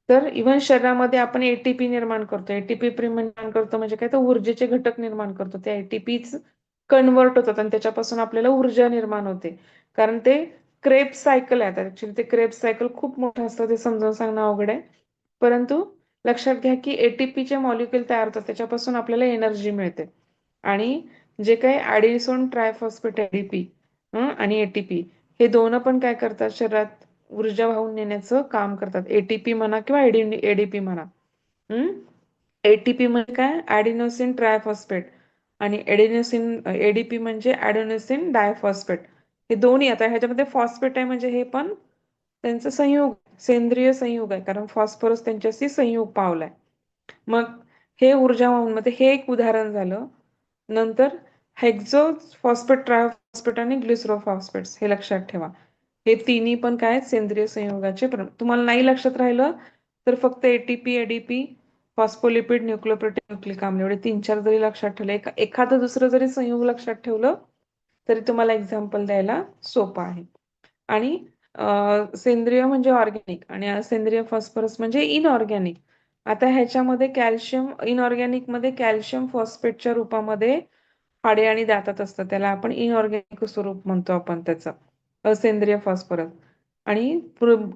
तर इव्हन शरीरामध्ये आपण एटीपी निर्माण करतो, एटीपी निर्माण करतो म्हणजे काय, तर ऊर्जेचे घटक निर्माण करतो. त्या एटीपीच कन्वर्ट होतात आणि त्याच्यापासून आपल्याला ऊर्जा निर्माण होते. कारण ते क्रेब्स सायकल आहे. ऍक्च्युली ते क्रेब्स सायकल खूप मोठं असतं, ते समजावून सांगणं अवघड आहे. परंतु लक्षात घ्या की एटीपीचे मॉलिक्युल तयार होतात, त्याच्यापासून आपल्याला एनर्जी मिळते. आणि जे काही ऍडिसोन ट्रायफॉस्फेट एडीपी आणि एटीपी, हे दोन पण काय करतात, शरीरात ऊर्जा वाहून नेण्याचं काम करतात. एटीपी म्हणा किंवा एडीपी म्हणा. एटीपी म्हणजे काय, ऍडिनोसिन ट्रायफॉस्फेट, आणि एडीपी म्हणजे ऍडिनोसिन डायफॉस्फेट. हे दोन्ही, आता ह्याच्यामध्ये फॉस्फेट आहे म्हणजे हे पण त्यांचं संयुग, सेंद्रिय संयुग आहे, कारण फॉस्फरस त्यांच्याशी संयुग पावलाय. मग हे ऊर्जा वाहून, मध्ये हे एक उदाहरण झालं. नंतर हेक्झो फॉस्फेट, ट्रायफॉस्फेट आणि ग्लिसरोफॉस्फेट्स, हे लक्षात ठेवा. हे तिन्ही पण काय, सेंद्रिय संयुगाचे. तुम्हाला नाही लक्षात राहिलं तर फक्त एटीपी, एडीपी, फॉस्फोलिपिड, न्यूक्लिओप्रोटीन, न्यूक्लिक आम्ल, एवढे 3-4 जरी लक्षात ठेवले, एखादं दुसरं जरी संयुग लक्षात ठेवलं तरी तुम्हाला एक्झाम्पल द्यायला सोपं आहे. आणि सेंद्रिय म्हणजे ऑर्गॅनिक आणि असेंद्रिय फॉस्फरस म्हणजे इनऑर्गॅनिक. आता ह्याच्यामध्ये कॅल्शियम, इनऑर्गॅनिक मध्ये कॅल्शियम फॉस्फेटच्या रूपामध्ये हाडे आणि दातात असतं, त्याला आपण इनऑर्गॅनिक स्वरूप म्हणतो आपण त्याचं, असेंद्रिय फॉस्फरस. आणि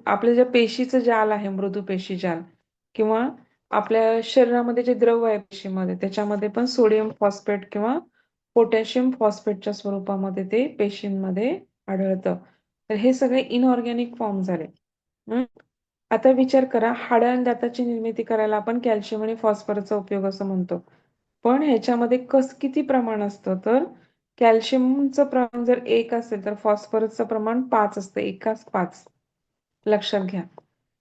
आपल्या ज्या पेशीचं जाल आहे, मृदू पेशी जाल, किंवा आपल्या शरीरामध्ये जे द्रव आहे पेशीमध्ये, त्याच्यामध्ये पण सोडियम फॉस्फेट किंवा पोटॅशियम फॉस्फेटच्या स्वरूपामध्ये ते पेशींमध्ये आढळतं. तर हे सगळे इनऑर्गॅनिक फॉर्म झाले. आता विचार करा, हाडं आणि दाताची निर्मिती करायला आपण कॅल्शियम आणि फॉस्फरसचा उपयोग असं म्हणतो, पण ह्याच्यामध्ये किती प्रमाण असतं, तर कॅल्शियमचं प्रमाण जर 1 असेल तर फॉस्फरसचं प्रमाण 5 असतं, 1:5. लक्षात घ्या.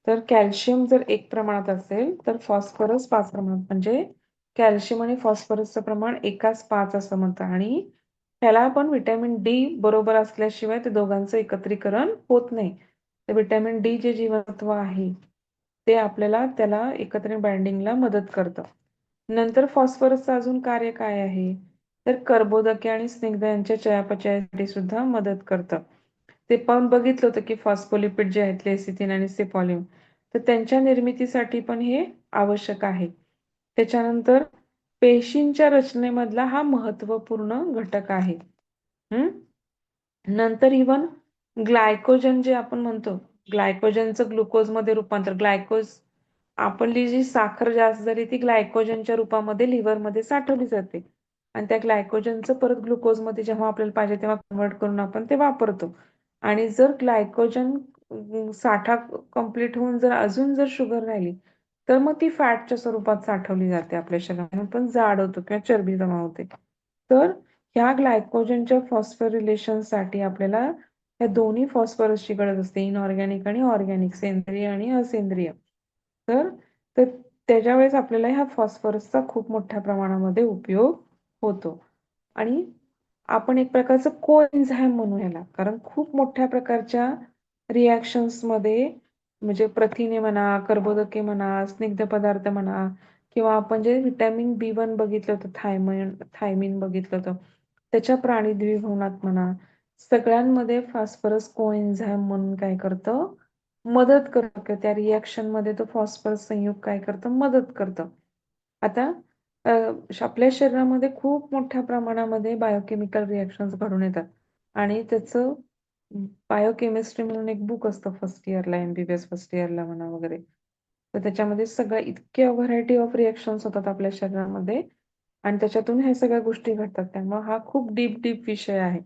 तर कॅल्शियम जर 1 प्रमाणात असेल तर फॉस्फरस 5 प्रमाणात, म्हणजे कॅल्शियम आणि फॉस्फरसचं प्रमाण 1:5 असं म्हणतात. आणि त्याला पण व्हिटॅमिन डी बरोबर असल्याशिवाय ते दोघांचं एकत्रीकरण होत नाही. तर व्हिटॅमिन डी जे जीवनसत्व आहे ते आपल्याला त्याला एकत्रित बाइंडिंगला मदत करतं. नंतर फॉस्फरसचं अजून कार्य काय आहे, तर कर्बोदके आणि स्निग्ध यांच्या चयापचयासाठी सुद्धा मदत करतं. ते पण बघितलं होतं की फॉस्फोलिपिड जे आहेत, लेसिथिन आणि सिपॉलिन, तर त्यांच्या निर्मितीसाठी पण हे आवश्यक आहे. त्याच्यानंतर पेशींच्या रचनेमधला हा महत्वपूर्ण घटक आहे. नंतर इव्हन ग्लायकोजन जे आपण म्हणतो, ग्लायकोजनचं ग्लुकोजमध्ये रूपांतर, आपली जी साखर जास्त झाली ती ग्लायकोजनच्या रूपामध्ये लिव्हरमध्ये साठवली जाते, आणि त्या ग्लायकोजनचं परत ग्लुकोजमध्ये जेव्हा आपल्याला पाहिजे तेव्हा कन्वर्ट करून आपण ते वापरतो. आणि जर ग्लायकोजन साठा कंप्लीट होऊन जर अजून जर शुगर राहिली तर मग ती फॅटच्या स्वरूपात साठवली जाते आपल्या शरीरात, पण जाड होतो किंवा चरबी जमा होते. तर ह्या ग्लायकोजनच्या फॉस्फोरिलेशनसाठी आपल्याला या दोन्ही फॉस्फरसची गरज असते, इनऑर्गॅनिक आणि ऑर्गॅनिक, सेंद्रिय आणि असेंद्रिय. तर तर त्याच्या वेळेस आपल्याला ह्या फॉस्फरसचा खूप मोठ्या प्रमाणामध्ये उपयोग होतो. आणि आपण एक प्रकारचं कोएन्झाइम म्हणू ह्याला, कारण खूप मोठ्या प्रकारच्या रिॲक्शन्स मध्ये, म्हणजे प्रथिने म्हणा, कर्बोदके म्हणा, स्निग्ध पदार्थ म्हणा, किंवा आपण जे व्हिटॅमिन B1 बघितलं होतं, थायमिन बघितलं होतं, त्याच्या प्राणी द्विभवनात म्हणा, सगळ्यांमध्ये फॉस्फरस कोएन्झाइम म्हणून काय करतं, मदत करतं. त्या रिॲक्शन मध्ये तो फॉस्फरस संयुग काय करतं, मदत करतं. आता आपल्या शरीरामध्ये खूप मोठ्या प्रमाणामध्ये बायोकेमिकल रिॲक्शन्स घडून येतात, आणि त्याचं बायोकेमिस्ट्री म्हणून एक बुक असतं फर्स्ट इयरला, MBBS फर्स्ट इयरला म्हणा वगैरे, तर त्याच्यामध्ये सगळ्या इतक्या व्हरायटी ऑफ रिॲक्शन्स होतात आपल्या शरीरामध्ये, आणि त्याच्यातून ह्या सगळ्या गोष्टी घडतात. त्यामुळे हा खूप डीप विषय आहे,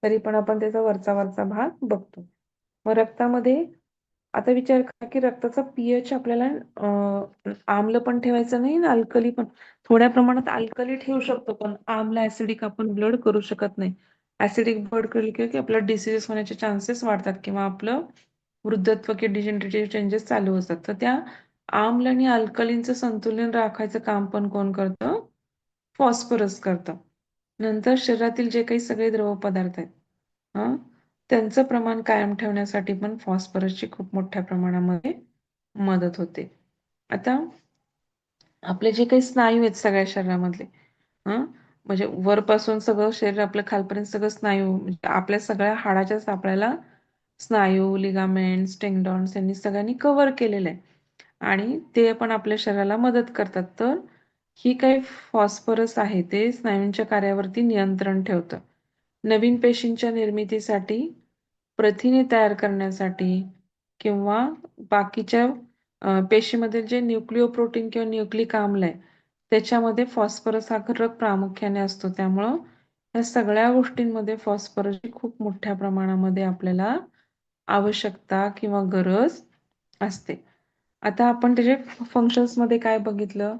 तरी पण आपण त्याचा वरचा भाग बघतो. मग रक्तामध्ये आता विचार करा की रक्ताचा पीएच आपल्याला आम्ल पण ठेवायचं नाही आणि अल्कली पण. थोड्या प्रमाणात अल्कली ठेवू शकतो, पण आम्ल ऍसिडिक आपण ब्लड करू शकत नाही. ऍसिडिक ब्लड केलं की आपला डिसीजेस होण्याचे चान्सेस वाढतात किंवा आपलं वृद्धत्व किंवा डिजेनरेटिव्ह चेंजेस चालू असतात. तर त्या आम्ल आणि अल्कलींचं संतुलन राखायचं काम पण कोण करतं? फॉस्फरस करतं. नंतर शरीरातील जे काही सगळे द्रव पदार्थ आहेत, हं, त्यांचं प्रमाण कायम ठेवण्यासाठी पण फॉस्फरसची खूप मोठ्या प्रमाणामध्ये मदत होते. आता आपले जे काही स्नायू आहेत सगळ्या शरीरामधले, हं, म्हणजे वरपासून सगळं शरीर आपलं खालपर्यंत सगळं स्नायू, म्हणजे आपल्या सगळ्या हाडाच्या सापळ्याला स्नायू, लिगामेंट्स, टेंडॉन्स यांनी सगळ्यांनी कव्हर केलेलं आहे आणि ते पण आपल्या शरीराला मदत करतात. तर ही काही फॉस्फरस आहे ते स्नायूंच्या कार्यावरती नियंत्रण ठेवतं. नवीन पेशींच्या निर्मितीसाठी, प्रथिने तयार करण्यासाठी किंवा बाकीच्या पेशीमध्ये जे न्यूक्लिओप्रोटीन किंवा न्यूक्लिक आम्ल आहे, त्याच्यामध्ये फॉस्फरस हा घटक प्रामुख्याने असतो. त्यामुळं या सगळ्या गोष्टींमध्ये फॉस्फरसची खूप मोठ्या प्रमाणामध्ये आपल्याला आवश्यकता किंवा गरज असते. आता आपण त्याचे फंक्शन्समध्ये काय बघितलं?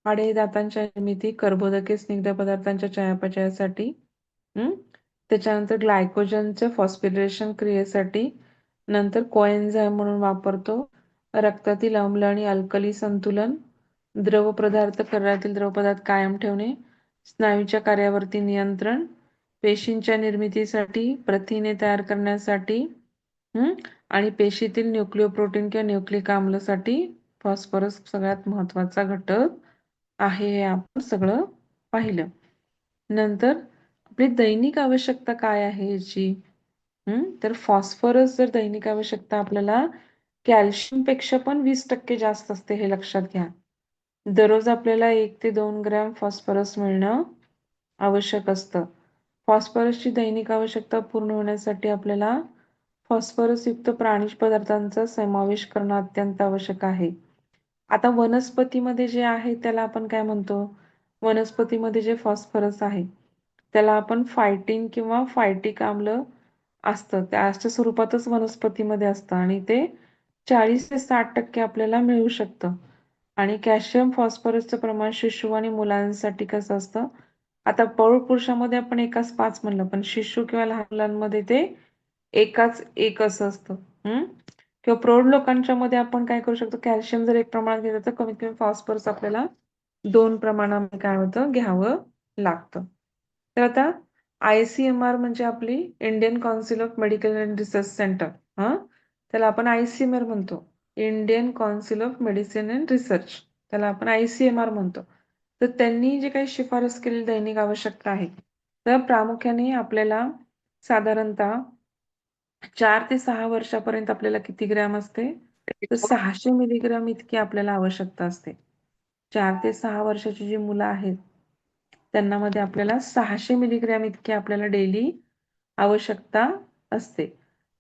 हाडे, दातांच्या निर्मिती, कर्बोदके, स्निग्ध पदार्थांच्या चयापचयासाठी, हं? त्याच्यानंतर ग्लायकोजनच्या फॉस्फोरिलेशन क्रियेसाठी, नंतर कोएन्झाइम म्हणून वापरतो, रक्तातील आम्ल आणि अल्कली संतुलन, द्रव पदार्थ, शरीरातील द्रव पदार्थ कायम ठेवणे, स्नायूच्या कार्यावरती नियंत्रण, पेशींच्या निर्मितीसाठी, प्रथिने तयार करण्यासाठी, आणि पेशीतील न्यूक्लिओप्रोटीन किंवा न्यूक्लिक आम्लसाठी फॉस्फरस सगळ्यात महत्वाचा घटक आहे. हे आपण सगळं पाहिलं. नंतर आपली दैनिक आवश्यकता काय आहे याची? तर फॉस्फरस जर दैनिक आवश्यकता आपल्याला कॅल्शियमपेक्षा पण 20% जास्त असते, हे लक्षात घ्या. दररोज आपल्याला 1 ते 2 ग्रॅम फॉस्फरस मिळणं आवश्यक असतं. फॉस्फरसची दैनिक आवश्यकता पूर्ण होण्यासाठी आपल्याला फॉस्फरसयुक्त प्राणी पदार्थांचा समावेश करणं अत्यंत आवश्यक आहे. आता वनस्पतीमध्ये जे आहे त्याला आपण काय म्हणतो? वनस्पतीमध्ये जे फॉस्फरस आहे त्याला आपण फायटिन किंवा फायटिक आम्ल असतं, त्याच्या स्वरूपातच वनस्पतीमध्ये असतं आणि ते 40 ते 60% आपल्याला मिळू शकतं. आणि कॅल्शियम फॉस्फरसचं प्रमाण शिशु आणि मुलांसाठी कसं असतं? आता प्रौढ पुरुषामध्ये आपण एकाच 5 म्हणलं, पण शिशु किंवा लहान मुलांमध्ये ते एकाच 1 असं असतं. किंवा प्रौढ लोकांच्या मध्ये आपण काय करू शकतो? कॅल्शियम जर 1 प्रमाणात घेतलं तर कमीत कमी फॉस्फरस आपल्याला 2 प्रमाणामध्ये काय होतं? घ्यावं लागतं. तर आता ICMR म्हणजे आपली Indian council of medical and research centre, त्याला आपण ICMR म्हणतो. Indian council of medicine and research, त्याला आपण ICMR म्हणतो. तर त्यांनी जे काही शिफारस केलेली दैनिक आवश्यकता आहे, तर प्रामुख्याने आपल्याला साधारणतः 4 ते 6 वर्षापर्यंत आपल्याला किती ग्रॅम असते? तर 600 मिलीग्राम इतकी आपल्याला आवश्यकता असते. 4 ते 6 वर्षाची जी मुलं आहेत, त्यांना मध्ये आपल्याला 600 मिलीग्रॅम इतकी आपल्याला डेली आवश्यकता असते.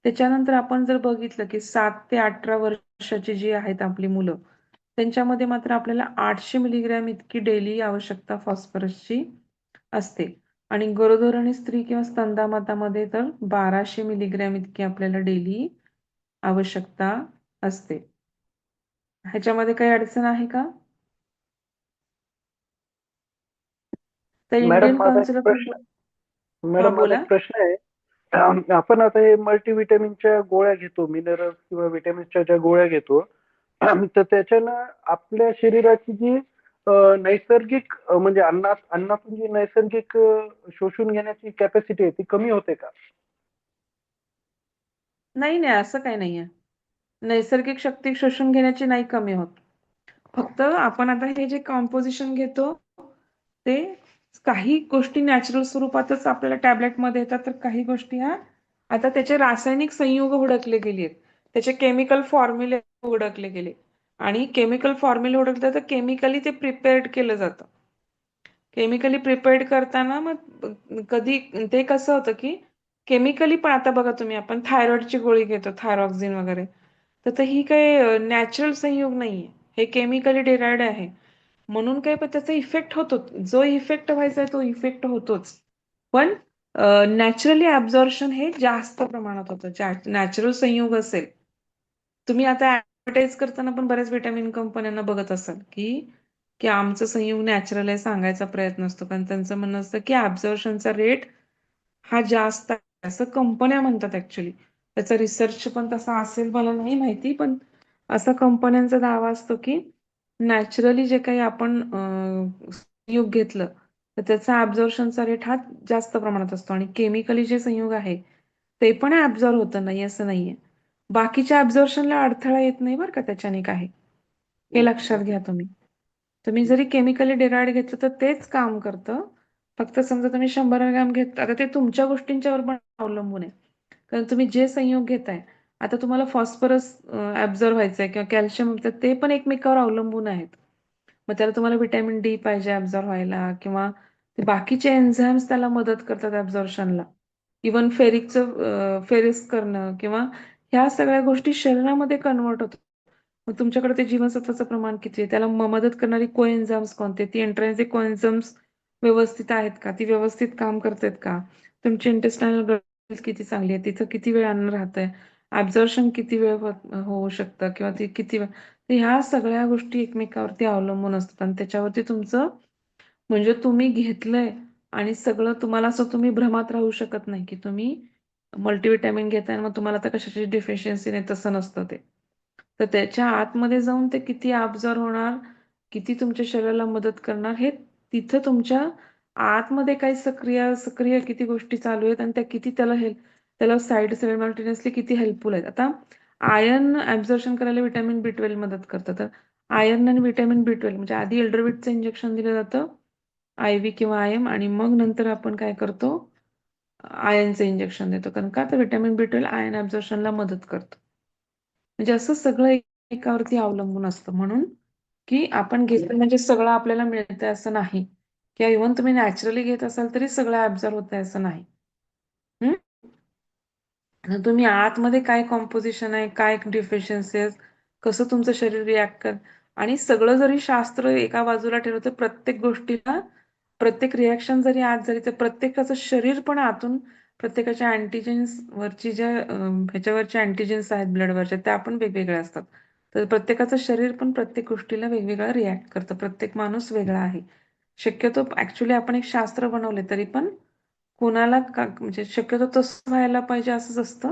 त्याच्यानंतर आपण जर बघितलं की 7 ते 18 वर्षाची जी आहेत आपली मुलं, त्यांच्यामध्ये मात्र आपल्याला 800 मिलीग्रॅम इतकी डेली आवश्यकता फॉस्फरसची असते. आणि गरोदर आणि स्त्री किंवा स्तनदामातामध्ये तर 1200 मिलीग्रॅम इतकी आपल्याला डेली आवश्यकता असते. ह्याच्यामध्ये काही अडचण आहे का? तर मॅडम इंडियन माझा एक काउन्सिल ऑफ, प्रश्न हा मॅडम माझा बोला. एक प्रश्न आहे. आपण आता हे मल्टीव्हिटॅमिनच्या गोळ्या घेतो, मिनरल्स किंवा विटॅमिन्सच्या ज्या गोळ्या घेतो, तर त्याच्यानं आपल्या शरीराची जी नैसर्गिक म्हणजे अन्नातून जी नैसर्गिक शोषून घेण्याची कॅपॅसिटी आहे ती कमी होते का? नाही नाही, असं काही नाहीये. नैसर्गिक शक्ती शोषून घेण्याची नाही कमी होत. फक्त आपण आता हे जे कॉम्पोजिशन घेतो ते काही गोष्टी नॅचरल स्वरूपातच आपल्याला टॅबलेटमध्ये येतात, तर काही गोष्टी ह्या आता त्याचे रासायनिक संयुग हुडकले गेले आहेत, त्याचे केमिकल फॉर्म्युले हुडकले गेले आणि केमिकल फॉर्म्युले हुडकले तर केमिकली ते प्रिपेअर्ड केलं जातं. केमिकली प्रिपेअर्ड करताना मग कधी ते कसं होतं की केमिकली पण, आता बघा तुम्ही, आपण थायरॉइडची गोळी घेतो, थायरॉक्सिन वगैरे, तर ही काही नॅचरल संयोग नाहीये, हे केमिकली डिराइव्ड आहे. म्हणून काय, पण त्याचा इफेक्ट होतो, जो इफेक्ट व्हायचा आहे तो इफेक्ट होतोच, पण नॅचरली ऍब्झॉर्प्शन हे जास्त प्रमाणात होतं. नॅचरल संयोग असेल तुम्ही आता ऍडव्हर्टाईज करताना पण बऱ्याच विटॅमिन कंपन्यांना बघत असाल की आमचं संयुग नॅचरल आहे सांगायचा प्रयत्न असतो, कारण त्यांचं म्हणणं असतं की ऍब्झॉर्प्शनचा रेट हा जास्त आहे असं कंपन्या म्हणतात. ऍक्च्युली त्याचा रिसर्च पण तसा असेल मला नाही माहिती, पण असा कंपन्यांचा दावा असतो की नॅचरली जे काही आपण संयुग घेतलं तर त्याचा ऍब्झॉर्प्शनचा रेट हा जास्त प्रमाणात असतो, आणि केमिकली जे संयुग आहे ते पण ऍब्झॉर्ब होतं, नाही असं नाहीये. बाकीच्या ऍब्झॉर्प्शनला अडथळा येत नाही बरं का त्याच्याने काही, हे लक्षात घ्या तुम्ही. तुम्ही जरी केमिकली डिराइड घेतलं तर तेच काम करतं. फक्त समजा तुम्ही 100 ग्रॅम घेत, आता ते तुमच्या गोष्टींच्यावर पण अवलंबून आहे, कारण तुम्ही जे संयोग घेताय. आता तुम्हाला फॉस्फरस ऍब्झॉर्ब व्हायचंय किंवा कॅल्शियम, तर ते पण एकमेकावर अवलंबून आहेत. मग त्याला तुम्हाला व्हिटॅमिन डी पाहिजे ऍब्झॉर्ब व्हायला, किंवा ते बाकीचे एन्झाईम्स त्याला मदत करतात ऍब्झॉर्प्शनला. इवन फेरिस करणं किंवा ह्या सगळ्या गोष्टी शरीरामध्ये कन्वर्ट होतात. मग तुमच्याकडे ते जीवनसत्वाचं प्रमाण किती आहे, त्याला मदत करणारी कोएन्झाइम्स कोणते, ती इंट्रान्सिक कोएन्झाइम्स व्यवस्थित आहेत का, ती व्यवस्थित काम करतात का, तुमची इंटेस्टाइनल किती चांगली आहे, तिथं किती वेळ अन्न राहतंय, ऍब्झॉर्प्शन किती वेळ होऊ शकतं, किंवा ती किती वेळ. तर ह्या सगळ्या गोष्टी एकमेकावरती अवलंबून असतात, आणि त्याच्यावरती तुमचं म्हणजे तुम्ही घेतलंय आणि सगळं तुम्हाला असं तुम्ही भ्रमात राहू शकत नाही की तुम्ही मल्टीव्हिटॅमिन घेताय मग तुम्हाला आता कशाची डिफिशियन्सी नाही, तसं नसतं ते. तर त्याच्या आतमध्ये जाऊन ते किती अब्झॉर्ब होणार, किती तुमच्या शरीराला मदत करणार, हे तिथं तुमच्या आतमध्ये काही सक्रिय सक्रिय किती गोष्टी चालू आहेत आणि त्या किती त्याला साईड सायमल्टेनियसली किती हेल्पफुल आहेत. आता आयर्न ऍब्झॉर्प्शन करायला व्हिटॅमिन बी 12 मदत करतं. तर आयर्न आणि व्हिटॅमिन बी 12 म्हणजे आधी एल्डरविटचं इंजेक्शन दिलं जातं, IV किंवा IM, आणि मग नंतर आपण काय करतो, आयर्नचं इंजेक्शन देतो. कारण का, तर व्हिटॅमिन बी 12 आयर्न ऍब्झॉर्प्शनला मदत करतो. म्हणजे असं सगळं एकावरती अवलंबून असतं. म्हणून की आपण घेतलं म्हणजे सगळं आपल्याला मिळतंय असं नाही, किंवा इव्हन तुम्ही नॅचरली घेत असाल तरी सगळं ऍब्झॉर्ब होतंय असं नाही. हम्म? तुम्ही आतमध्ये काय कॉम्पोजिशन आहे, काय डिफिशियन्सी आहे, कसं तुमचं शरीर रिॲक्ट कर, आणि सगळं जरी शास्त्र एका बाजूला ठेवलं तर प्रत्येक गोष्टीला, प्रत्येक रिॲक्शन जरी आत झाली तर प्रत्येकाचं शरीर पण आतून, प्रत्येकाच्या अँटीजेन्स वरची ज्या ह्याच्यावरच्या अँटीजेन्स आहेत ब्लडवरच्या, त्या पण वेगवेगळ्या असतात. तर प्रत्येकाचं शरीर पण प्रत्येक गोष्टीला वेगवेगळं रिॲक्ट करतं. प्रत्येक माणूस वेगळा आहे. शक्यतो ऍक्च्युली आपण एक शास्त्र बनवले तरी पण कोणाला म्हणजे शक्यतो तसं व्हायला पाहिजे असंच असतं.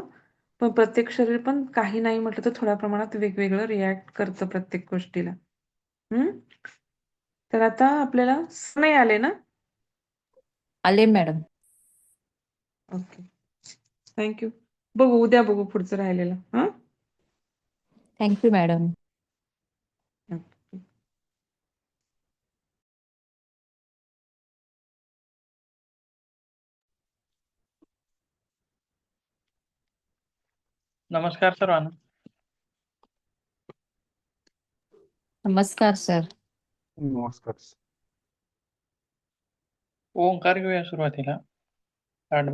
पण प्रत्येक शरीर पण काही नाही म्हटलं तर थोड्या प्रमाणात वेगवेगळं रिॲक्ट करतं प्रत्येक गोष्टीला. हम्म. तर आता आपल्याला नाही आले ना. आले मॅडम. Okay, thank you. उद्या बघू पुढचं राहिलेलं. हा, थँक्यू मॅडम. नमस्कार सर्वांना. नमस्कार सर. नमस्कार. ओंकार घेऊया सुरुवातीला. 8